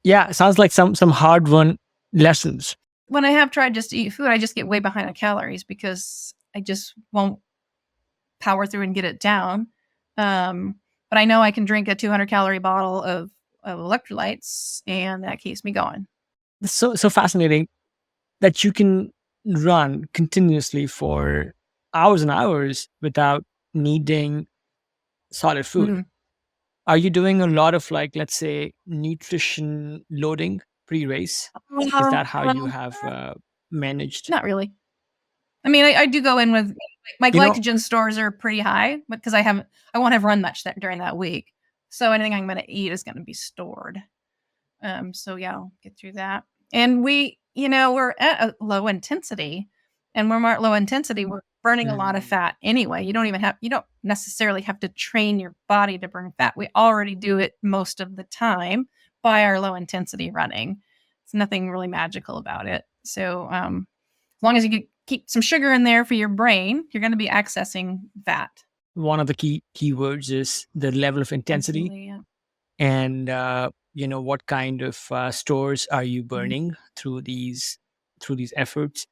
Yeah, sounds like some hard-won lessons. When I have tried just to eat food, I just get way behind on calories because I just won't power through and get it down. But I know I can drink a 200-calorie bottle of electrolytes, and that keeps me going. It's so fascinating that you can run continuously for hours and hours without needing solid food. Mm-hmm. Are you doing a lot of, like, let's say, nutrition loading pre-race? Is that how you have managed? Not really. I mean, I do go in with my glycogen stores are pretty high, because I won't have run much during that week. So anything I'm going to eat is going to be stored. So yeah, I'll get through that. And we're at a low intensity. And when we're at low intensity, we're burning a lot of fat anyway. You don't necessarily have to train your body to burn fat. We already do it most of the time by our low intensity running. It's nothing really magical about it. So as long as you keep some sugar in there for your brain, you're going to be accessing fat. One of the keywords is the level of intensity. Absolutely, yeah. And what kind of stores are you burning through these efforts?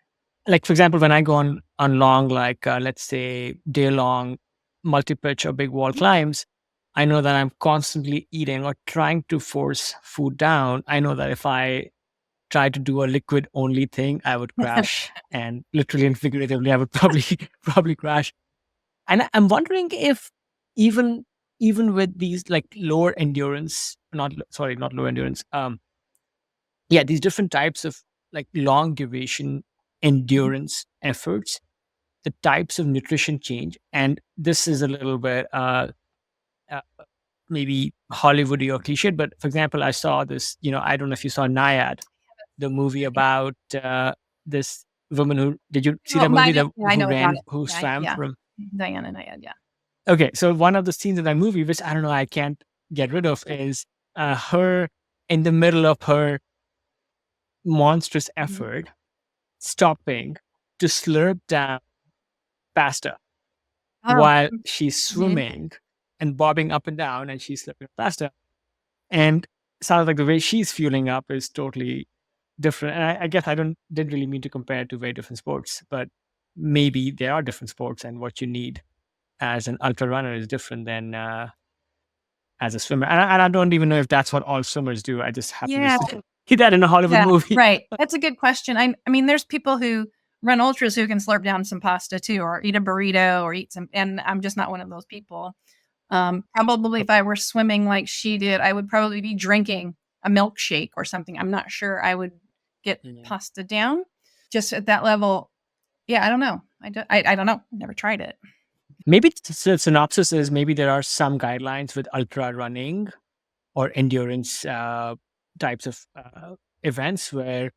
Like, for example, when I go on long, like let's say day long multi-pitch or big wall climbs, I know that I'm constantly eating or trying to force food down. I know that if I try to do a liquid only thing, I would crash, and literally and figuratively, I would probably crash. And I'm wondering if even with these like lower endurance, not low endurance, these different types of like long duration endurance efforts, the types of nutrition change. And this is a little bit uh maybe Hollywoody or cliched, but for example, I saw this, I don't know if you saw Naiad, the movie about this woman who, did you see Oh, that movie, I know about it. who Yeah, swam yeah. from. Diana and I, yeah. Okay, so one of the scenes in that movie, which I don't know, I can't get rid of, is her in the middle of her monstrous effort, stopping to slurp down pasta Oh, while she's swimming and bobbing up and down, and she's slurping pasta. And sounds like the way she's fueling up is totally different. And I guess didn't really mean to compare it to very different sports, but maybe there are different sports, and what you need as an ultra runner is different than as a swimmer. And I don't even know if that's what all swimmers do. I just happen yeah. to see that in a Hollywood movie. Right. That's a good question. I mean, there's people who run ultras who can slurp down some pasta too, or eat a burrito, or eat some. And I'm just not one of those people. Probably if I were swimming like she did, I would probably be drinking a milkshake or something. I'm not sure I would get pasta down just at that level. Yeah, I don't know. I don't know. I never tried it. Maybe the synopsis is maybe there are some guidelines with ultra running or endurance types of events where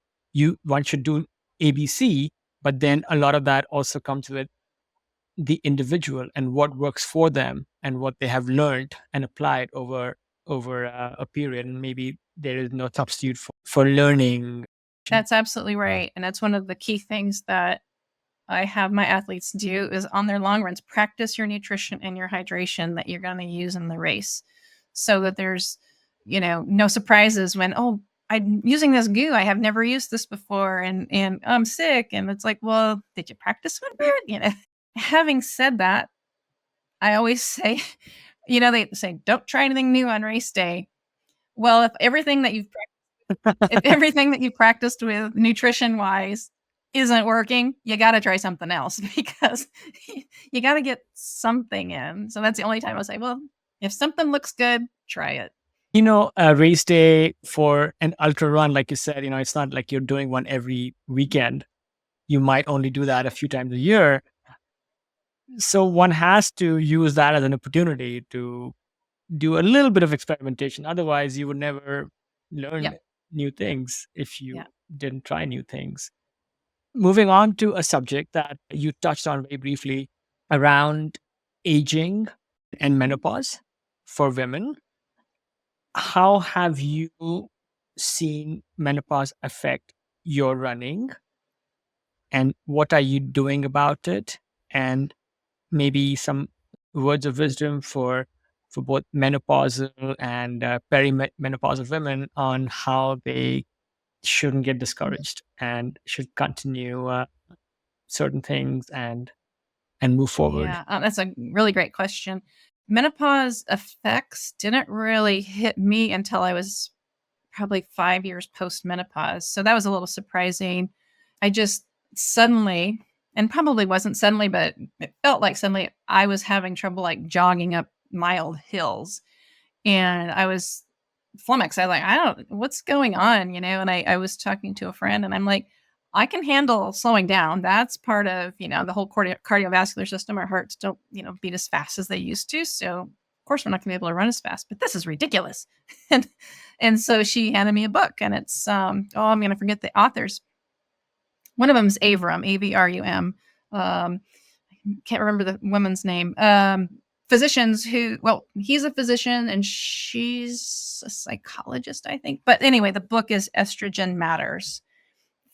one should do ABC, but then a lot of that also comes with the individual and what works for them and what they have learned and applied over a period. And maybe there is no substitute for learning. That's absolutely right. And that's one of the key things that I have my athletes do is on their long runs, practice your nutrition and your hydration that you're going to use in the race so that there's, no surprises when, oh, I'm using this goo. I have never used this before and I'm sick. And it's like, well, did you practice with it? Having said that, I always say, they say, don't try anything new on race day. Well, if everything that you've practiced with nutrition wise isn't working, you got to try something else because you got to get something in. So that's the only time I'll say, well, if something looks good, try it. A race day for an ultra run, like you said, it's not like you're doing one every weekend. You might only do that a few times a year. So one has to use that as an opportunity to do a little bit of experimentation. Otherwise, you would never learn new things if you didn't try new things. Moving on to a subject that you touched on very briefly around aging and menopause for women. How have you seen menopause affect your running? And what are you doing about it? And maybe some words of wisdom for both menopausal and perimenopausal women on how they shouldn't get discouraged and should continue certain things and move forward. Yeah, that's a really great question. Menopause effects didn't really hit me until I was probably 5 years post menopause. So that was a little surprising. I just suddenly, and probably wasn't suddenly, but it felt like suddenly I was having trouble like jogging up mild hills. And I was flummoxed. I was like, I don't, what's going on, And I was talking to a friend and I'm like, I can handle slowing down. That's part of, the whole cardiovascular system. Our hearts don't, beat as fast as they used to. So course we're not going to be able to run as fast, but this is ridiculous. And so she handed me a book, and it's I'm going to forget the authors. One of them is Avrum, Avrum. Can't remember the woman's name. Physicians he's a physician and she's a psychologist, I think. But anyway, the book is Estrogen Matters.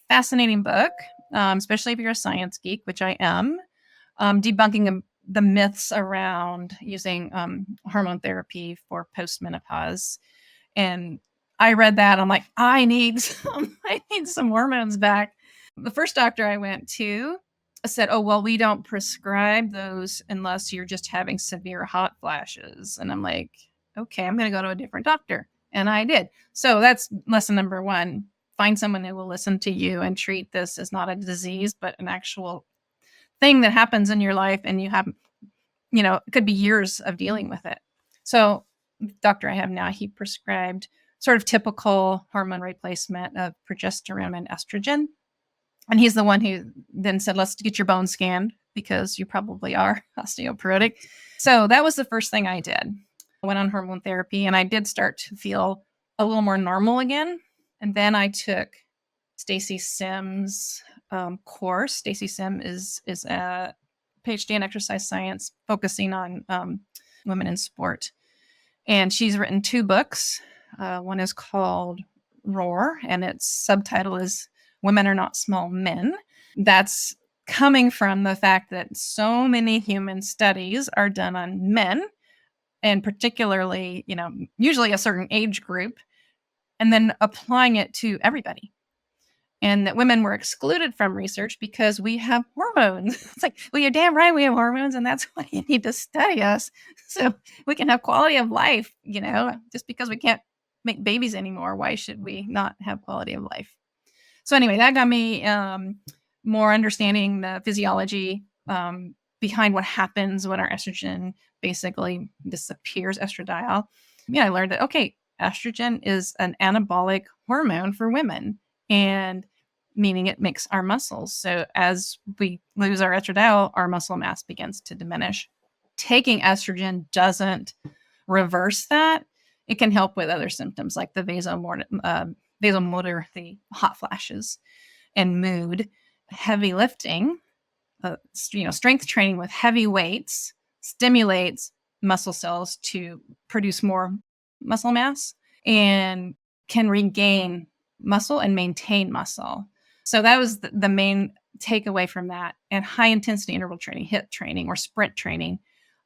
Fascinating book, especially if you're a science geek, which I am, debunking the myths around using hormone therapy for postmenopause. And I read that. I'm like, I need some hormones back. The first doctor I went to said, oh, well, we don't prescribe those unless you're just having severe hot flashes. And I'm like, okay, I'm going to go to a different doctor. And I did. So that's lesson number one. Find someone who will listen to you and treat this as not a disease, but an actual thing that happens in your life. And you have, it could be years of dealing with it. So the doctor I have now, he prescribed sort of typical hormone replacement of progesterone and estrogen. And he's the one who then said, let's get your bones scanned because you probably are osteoporotic. So that was the first thing I did. I went on hormone therapy and I did start to feel a little more normal again. And then I took Stacy Sims' course. Stacy Sim is a PhD in exercise science focusing on women in sport. And she's written 2 books. One is called Roar, and its subtitle is Women Are Not Small Men. That's coming from the fact that so many human studies are done on men, and particularly, usually a certain age group, and then applying it to everybody. And that women were excluded from research because we have hormones. It's like, well, you're damn right we have hormones, and that's why you need to study us so we can have quality of life. Just because we can't make babies anymore, why should we not have quality of life? So anyway, that got me more understanding the physiology behind what happens when our estrogen basically disappears, estradiol. I learned that, okay, estrogen is an anabolic hormone for women, and meaning it makes our muscles. So as we lose our estradiol, our muscle mass begins to diminish. Taking estrogen doesn't reverse that. It can help with other symptoms like the vasomotor, the hot flashes, and mood. Heavy lifting, strength training with heavy weights stimulates muscle cells to produce more muscle mass and can regain muscle and maintain muscle. So that was the main takeaway from that. And high intensity interval training, HIIT training, or sprint training,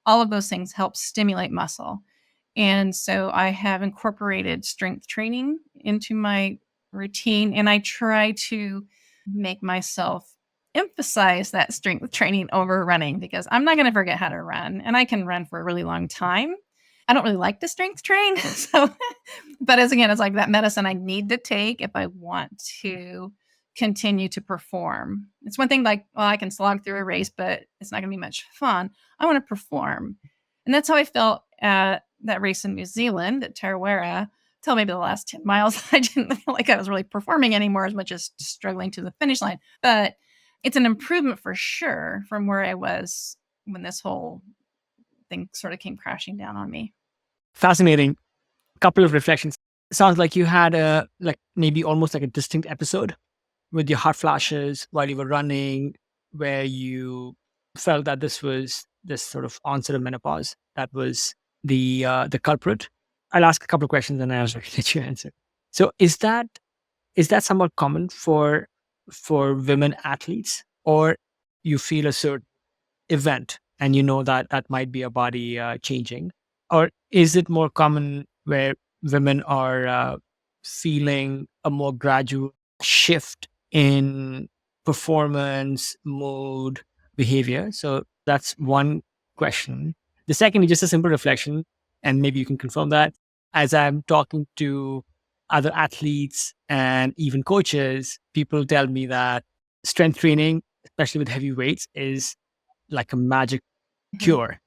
all of those things help stimulate muscle. And so I have incorporated strength training into my routine, and I try to make myself emphasize that strength training over running, because I'm not going to forget how to run, and I can run for a really long time. I don't really like to strength train. But it's like that medicine I need to take if I want to continue to perform. It's one thing like, well, I can slog through a race, but it's not going to be much fun. I want to perform. And that's how I felt at that race in New Zealand at Tarawera. Till maybe the last 10 miles, I didn't feel like I was really performing anymore as much as struggling to the finish line. But it's an improvement for sure from where I was when this whole thing sort of came crashing down on me. Fascinating. Couple of reflections. Sounds like you had maybe almost like a distinct episode with your hot flashes while you were running, where you felt that this was this sort of onset of menopause that was the culprit. I'll ask a couple of questions and I'll let you answer. So is that somewhat common for women athletes, or you feel a certain event and that might be a body changing, or is it more common where women are feeling a more gradual shift in performance, mood, behavior? So that's one question. The second is just a simple reflection, and maybe you can confirm that. As I'm talking to other athletes and even coaches, people tell me that strength training, especially with heavy weights, is like a magic cure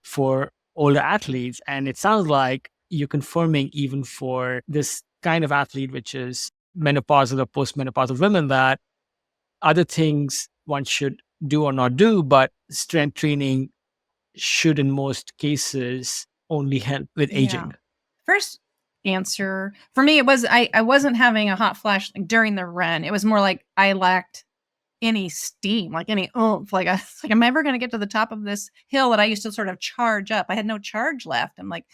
for older athletes. And it sounds like you're confirming, even for this kind of athlete, which is menopausal or postmenopausal women, that other things one should do or not do, but strength training should in most cases only help with Yeah. aging? First answer for me, it was I wasn't having a hot flash during the run. It was more like I lacked any steam, like any oomph. Like it's like, am I ever going to get to the top of this hill that I used to sort of charge up? I had no charge left. I'm like,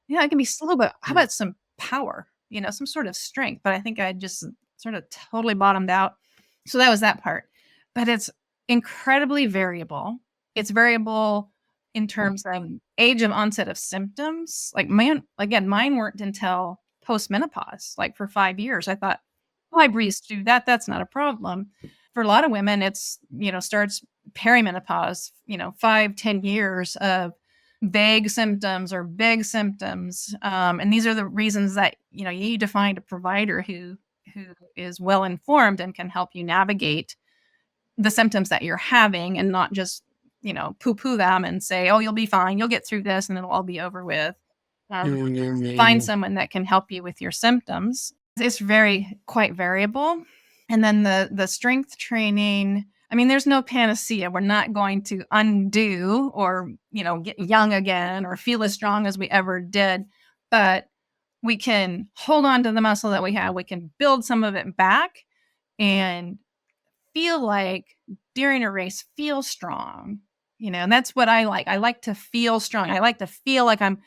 yeah, I can be slow, but how Mm. about some power? Some sort of strength. But I think I just sort of totally bottomed out. So that was that part. But it's incredibly variable. It's variable in terms of age of onset of symptoms. Like mine weren't until postmenopause. Like for 5 years, I thought, oh, I breezed through that. That's not a problem. For a lot of women, it's starts perimenopause. 5-10 years of vague symptoms or big symptoms, and these are the reasons that you need to find a provider who is well informed and can help you navigate the symptoms that you're having and not just poo poo them and say, oh, you'll be fine, you'll get through this and it'll all be over with. Find Mm. someone that can help you with your symptoms. It's very quite variable. And then the strength training, I mean, there's no panacea. We're not going to undo or, get young again or feel as strong as we ever did, but we can hold on to the muscle that we have. We can build some of it back and feel like during a race, feel strong, and that's what I like. I like to feel strong. I like to feel like I'm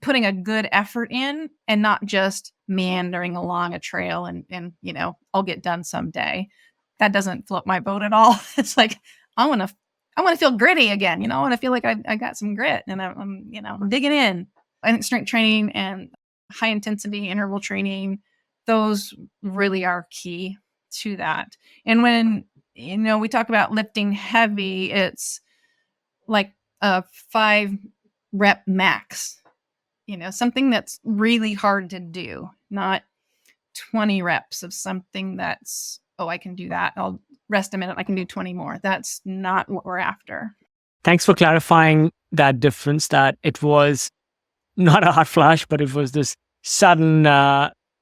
putting a good effort in and not just meandering along a trail and I'll get done someday. That doesn't float my boat at all. It's like I want to feel gritty again. I want to feel like I got some grit and I'm digging in. I think strength training and high intensity interval training, those really are key to that. And when we talk about lifting heavy, it's like a 5 rep max, something that's really hard to do, not 20 reps of something that's, oh, I can do that. I'll rest a minute. I can do 20 more. That's not what we're after. Thanks for clarifying that difference, that it was not a hot flash, but it was this sudden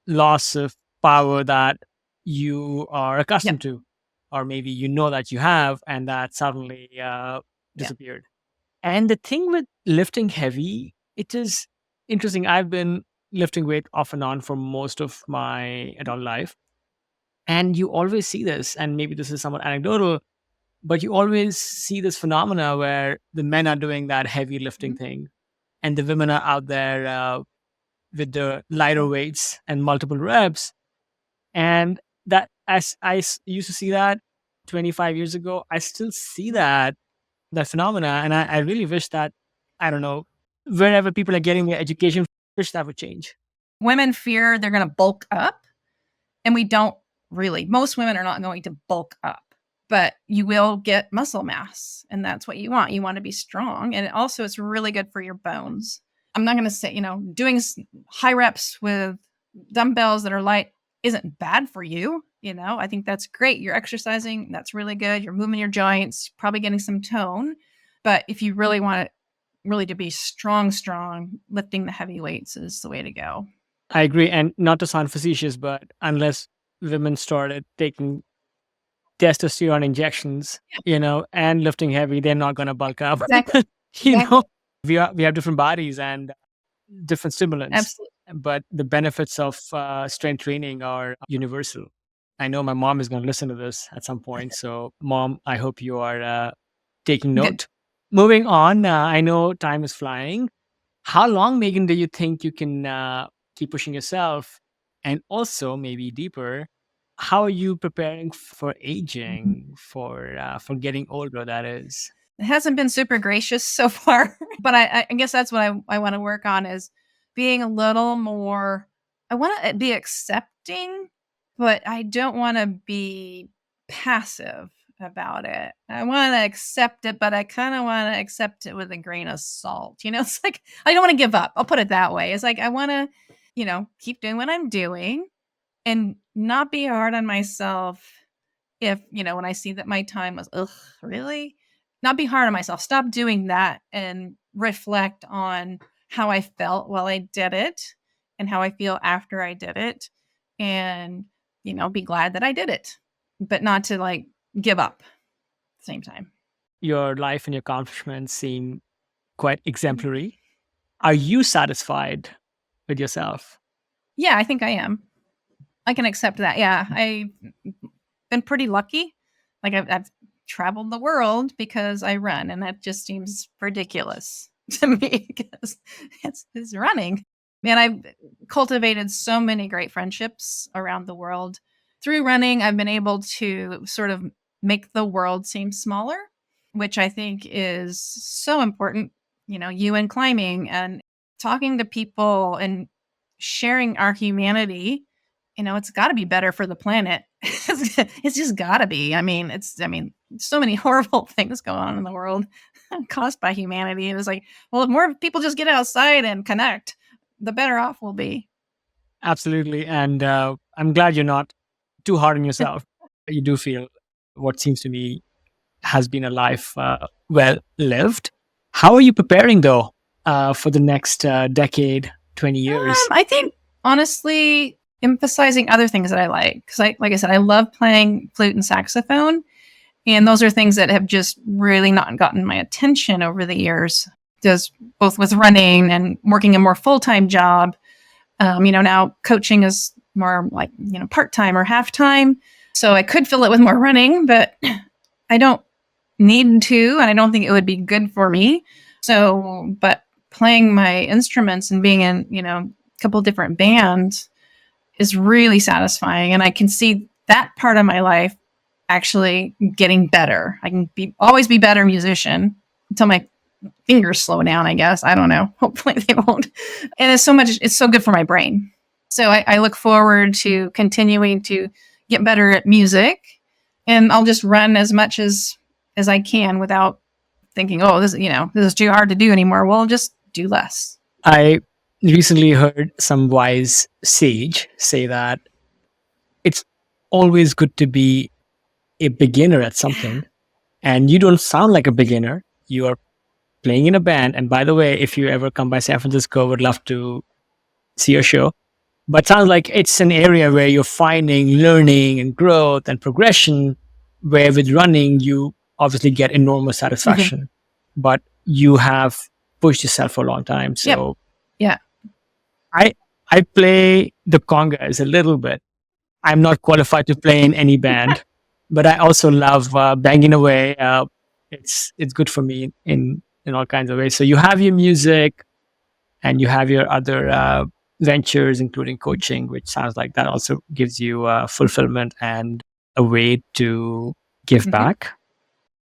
loss of power that you are Yep. accustomed to, or maybe that you have, and that suddenly Yeah. disappeared. And the thing with lifting heavy, it is interesting. I've been lifting weight off and on for most of my adult life. And you always see this, and maybe this is somewhat anecdotal, but you always see this phenomena where the men are doing that heavy lifting Mhm. thing, and the women are out there with the lighter Yeah. weights and multiple reps. And that, as used to see that 25 years ago, I still see Mhm. that phenomena, and I really wish that, I don't know, wherever people are getting their education, wish that would change. Women fear they're going to bulk up, and we don't really. Most women are not going to bulk up, but you will get muscle mass, and that's what you want. You want to be strong, and also it's really good for your bones. I'm not going to say, doing high reps with dumbbells that are light isn't bad for you. I think that's great. You're exercising. That's really good. You're moving your joints, probably getting some tone. But if you really want it really to be strong, lifting the heavy weights is the way to go. I agree. And not to sound facetious, but unless women started taking testosterone injections, Yeah, and lifting heavy, they're not going to bulk up. exactly. you Exactly. know, we have different bodies and different stimulants, Absolutely. but the benefits of strength training are universal. I know my mom is going to listen to this at some point. So, mom, I hope you are taking Good. note. Moving on, I know time is flying. How long, Megan, do you think you can keep pushing yourself? And also, maybe deeper, how are you preparing for aging, for getting older? That is. It hasn't been super gracious so far, but I guess that's what I want to work on is being a little more. I want to be accepting, but I don't want to be passive about it. I want to accept it, but I kind of want to accept it with a grain of salt. It's like I don't want to give up. I'll put it that way. It's like I want to, keep doing what I'm doing and not be hard on myself if, when I see that my time was, ugh, really? Not be hard on myself. Stop doing that and reflect on how I felt while I did it and how I feel after I did it. And, be glad that I did it, but not to like give up at the same time. Your life and your accomplishments seem quite Mhm. exemplary. Are you satisfied with yourself? Yeah, I think I am. I can accept that. Yeah, I've been pretty lucky. Like I've traveled the world because I run, and that just seems ridiculous to me because it's running. Man, I've cultivated so many great friendships around the world. Through running, I've been able to sort of make the world seem smaller, which I think is so important. You and climbing and talking to people and sharing our humanity, it's got to be better for the planet. It's just got to be. So many horrible things go on in the world caused by humanity. It was like, well, if more people just get outside and connect, the better off we'll be. Absolutely. And I'm glad you're not too hard on yourself. You do feel what seems to me has been a life well lived. How are you preparing, though, for the next decade, 20 years? I think, honestly, emphasizing other things that I like. Because, like I said, I love playing flute and saxophone. And those are things that have just really not gotten my attention over the years, just both with running and working a more full-time job. Now coaching is more like, part-time or half-time. So I could fill it with more running, but I don't need to, and I don't think it would be good for me. So, but playing my instruments and being in, a couple different bands is really satisfying. And I can see that part of my life actually getting better. I can always be better musician until my fingers slow down, I guess. I don't know. Hopefully they won't. And it's so good for my brain. So I look forward to continuing to get better at music, and I'll just run as much as I can without thinking, oh, this is too hard to do anymore. Well, just do less. I recently heard some wise sage say that it's always good to be a beginner at something. And you don't sound like a beginner. You are playing in a band. And by the way, if you ever come by San Francisco, would love to see your show. But sounds like it's an area where you're finding learning and growth and progression, where with running, you obviously get enormous satisfaction. But you have pushed yourself for a long time. So yeah, I play the congas a little bit. I'm not qualified to play in any band, but I also love banging away. It's good for me in all kinds of ways. So you have your music, and you have your other ventures, including coaching, which sounds like that also gives you fulfillment and a way to give back.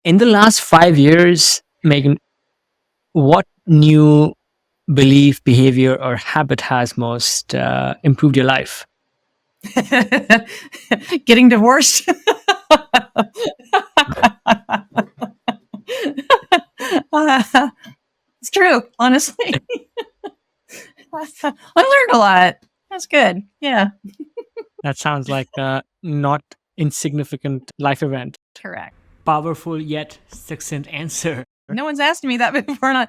In the last 5 years, Megan, what new belief, behavior, or habit has most improved your life? Getting divorced. It's true, honestly. I learned a lot. That's good. Yeah. That sounds like a not insignificant life event. Correct. Powerful yet succinct answer. No one's asked me that before. And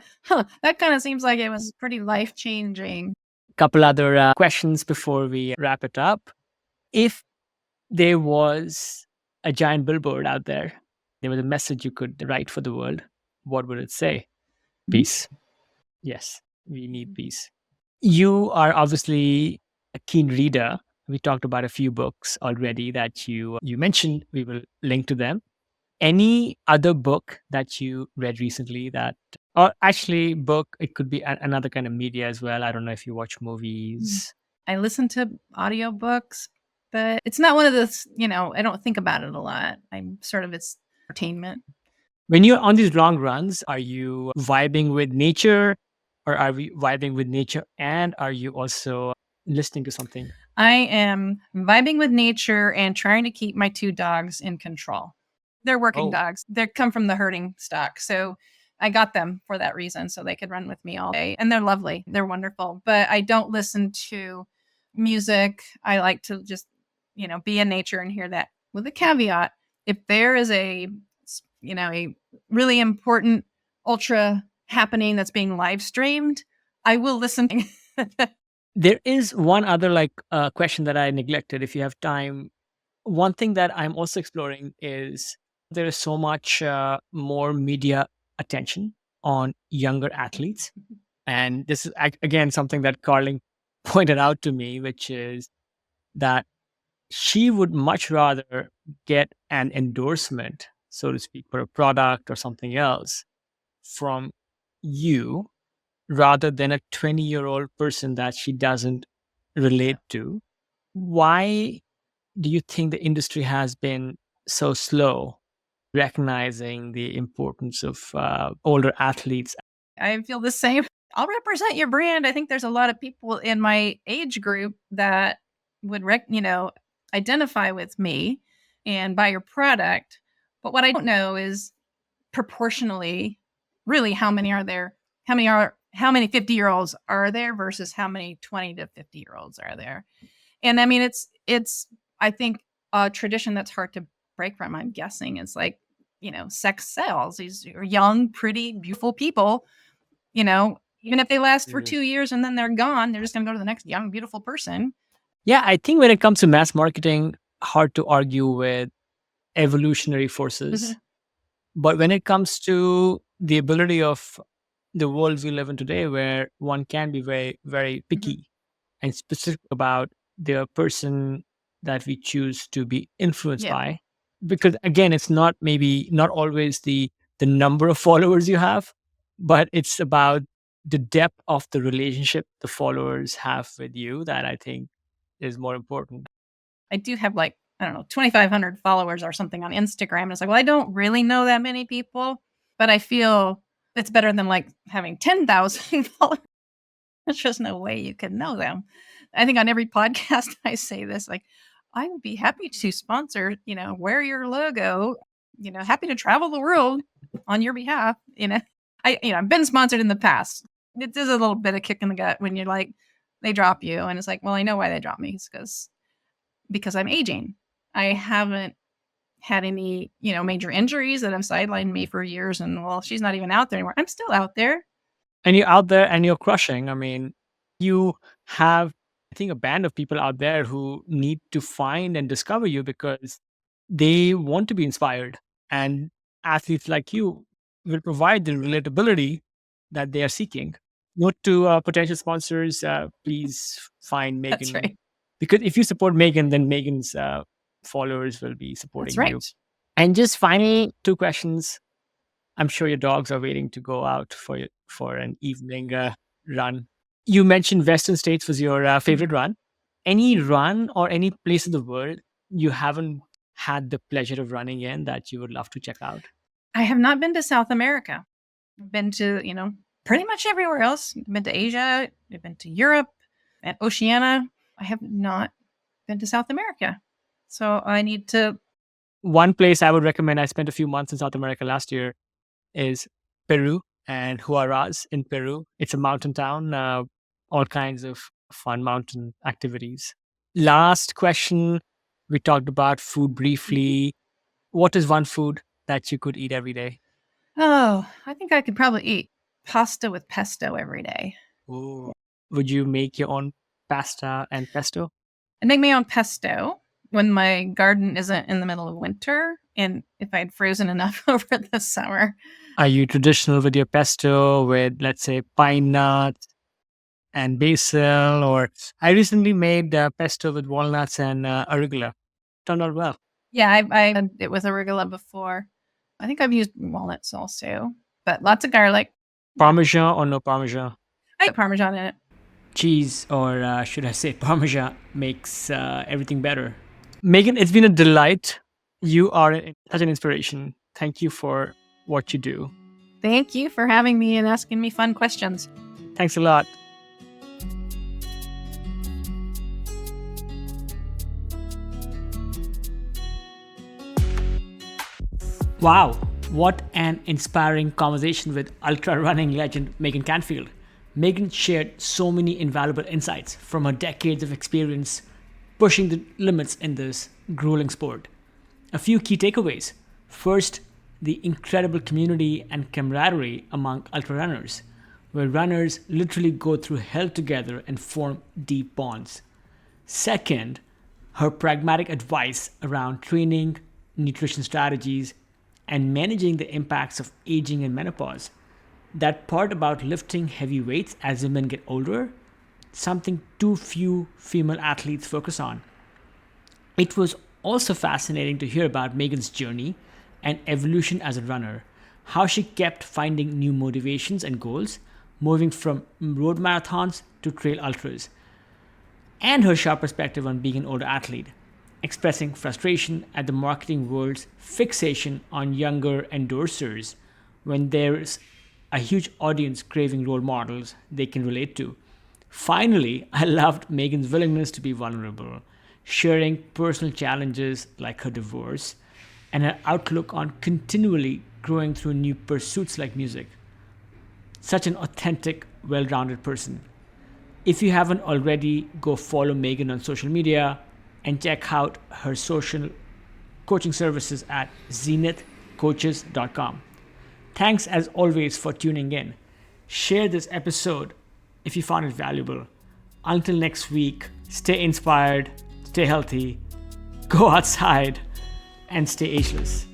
that kind of seems like it was pretty life changing. Couple other questions before we wrap it up. If there was a giant billboard out there was a message you could write for the world, what would it say? Peace. Yes, we need peace. You are obviously a keen reader. We talked about a few books already that you mentioned. We will link to them. Any other book that you read recently or actually book, it could be another kind of media as well. I don't know if you watch movies. I listen to audiobooks, but it's not one of those, I don't think about it a lot. It's entertainment. When you're on these long runs, are you vibing with nature, or are we vibing with nature, and are you also listening to something? I am vibing with nature and trying to keep my 2 dogs in control. They're working dogs. They come from the herding stock. So I got them for that reason, so they could run with me all day. And they're lovely. They're wonderful. But I don't listen to music. I like to just, be in nature and hear that, with a caveat. If there is a really important ultra happening that's being live streamed, I will listen. There is one other question that I neglected. If you have time, one thing that I'm also exploring is there is so much more media attention on younger athletes. And this is again something that Carling pointed out to me, which is that she would much rather get an endorsement, so to speak, for a product or something else from you rather than a 20-year-old person that she doesn't relate to. Why do you think the industry has been so slow recognizing the importance of older athletes? I feel the same. I'll represent your brand. I think there's a lot of people in my age group that would identify with me and buy your product. But what I don't know is proportionally really how many are there? How many 50-year-olds are there versus how many 20 to 50-year-olds are there? And I mean it's I think a tradition that's hard to break from. I'm guessing it's like, sex sells. These are young, pretty, beautiful people, even if they last for 2 years and then they're gone, they're just going to go to the next young, beautiful person. Yeah, I think when it comes to mass marketing, hard to argue with evolutionary forces. But when it comes to the ability of the world we live in today, where one can be very, very picky and specific about the person that we choose to be influenced by, because again, it's not always the number of followers you have, but it's about the depth of the relationship the followers have with you that I think is more important. I do have like, I don't know, 2,500 followers or something on Instagram. And it's like, well, I don't really know that many people, but I feel it's better than like having 10,000 followers. There's just no way you could know them. I think on every podcast I say this, like, I would be happy to sponsor, wear your logo, happy to travel the world on your behalf. I've been sponsored in the past. It is a little bit of kick in the gut when you're like, they drop you. And it's like, well, I know why they drop me. It's because I'm aging. I haven't had any, major injuries that have sidelined me for years. And well, she's not even out there anymore. I'm still out there. And you're out there and you're crushing. I mean, you have, I think, a band of people out there who need to find and discover you because they want to be inspired. And athletes like you will provide the relatability that they are seeking. Note to potential sponsors, please find Meghan. That's right. Because if you support Meghan, then Meghan's followers will be supporting That's right. you. And just final two questions. I'm sure your dogs are waiting to go out for an evening run. You mentioned Western States was your favorite run. Any run or any place in the world you haven't had the pleasure of running in that you would love to check out? I have not been to South America. I've been to, pretty much everywhere else. I've been to Asia. I've been to Europe and Oceania. I have not been to South America. So I need to. One place I would recommend, I spent a few months in South America last year, is Peru and Huaraz in Peru. It's a mountain town, all kinds of fun mountain activities. Last question, we talked about food briefly. What is one food that you could eat every day? Oh, I think I could probably eat pasta with pesto every day. Ooh. Would you make your own pasta and pesto? I make my own pesto when my garden isn't in the middle of winter and if I had frozen enough over the summer. Are you traditional with your pesto with, let's say, pine nuts and basil? Or I recently made pesto with walnuts and arugula. Turned out well. Yeah, I did it with arugula before. I think I've used walnuts also, but lots of garlic. Parmesan or no Parmesan? I put Parmesan in it. Cheese, or should I say Parmesan, makes everything better. Meghan, it's been a delight. You are such an inspiration. Thank you for what you do. Thank you for having me and asking me fun questions. Thanks a lot. Wow, what an inspiring conversation with ultra running legend Meghan Canfield. Meghan shared so many invaluable insights from her decades of experience pushing the limits in this grueling sport. A few key takeaways. First, the incredible community and camaraderie among ultra runners, where runners literally go through hell together and form deep bonds. Second, her pragmatic advice around training, nutrition strategies, and managing the impacts of aging and menopause. that part about lifting heavy weights as women get older, something too few female athletes focus on. It was also fascinating to hear about Meghan's journey and evolution as a runner, how she kept finding new motivations and goals, moving from road marathons to trail ultras, and her sharp perspective on being an older athlete, expressing frustration at the marketing world's fixation on younger endorsers when there's a huge audience craving role models they can relate to. Finally, I loved Meghan's willingness to be vulnerable, sharing personal challenges like her divorce and her outlook on continually growing through new pursuits like music. Such an authentic, well rounded person. If you haven't already, go follow Meghan on social media and check out her social coaching services at zenithcoaches.com. Thanks as always for tuning in. Share this episode if you found it valuable. Until next week, stay inspired, stay healthy, go outside, and stay ageless.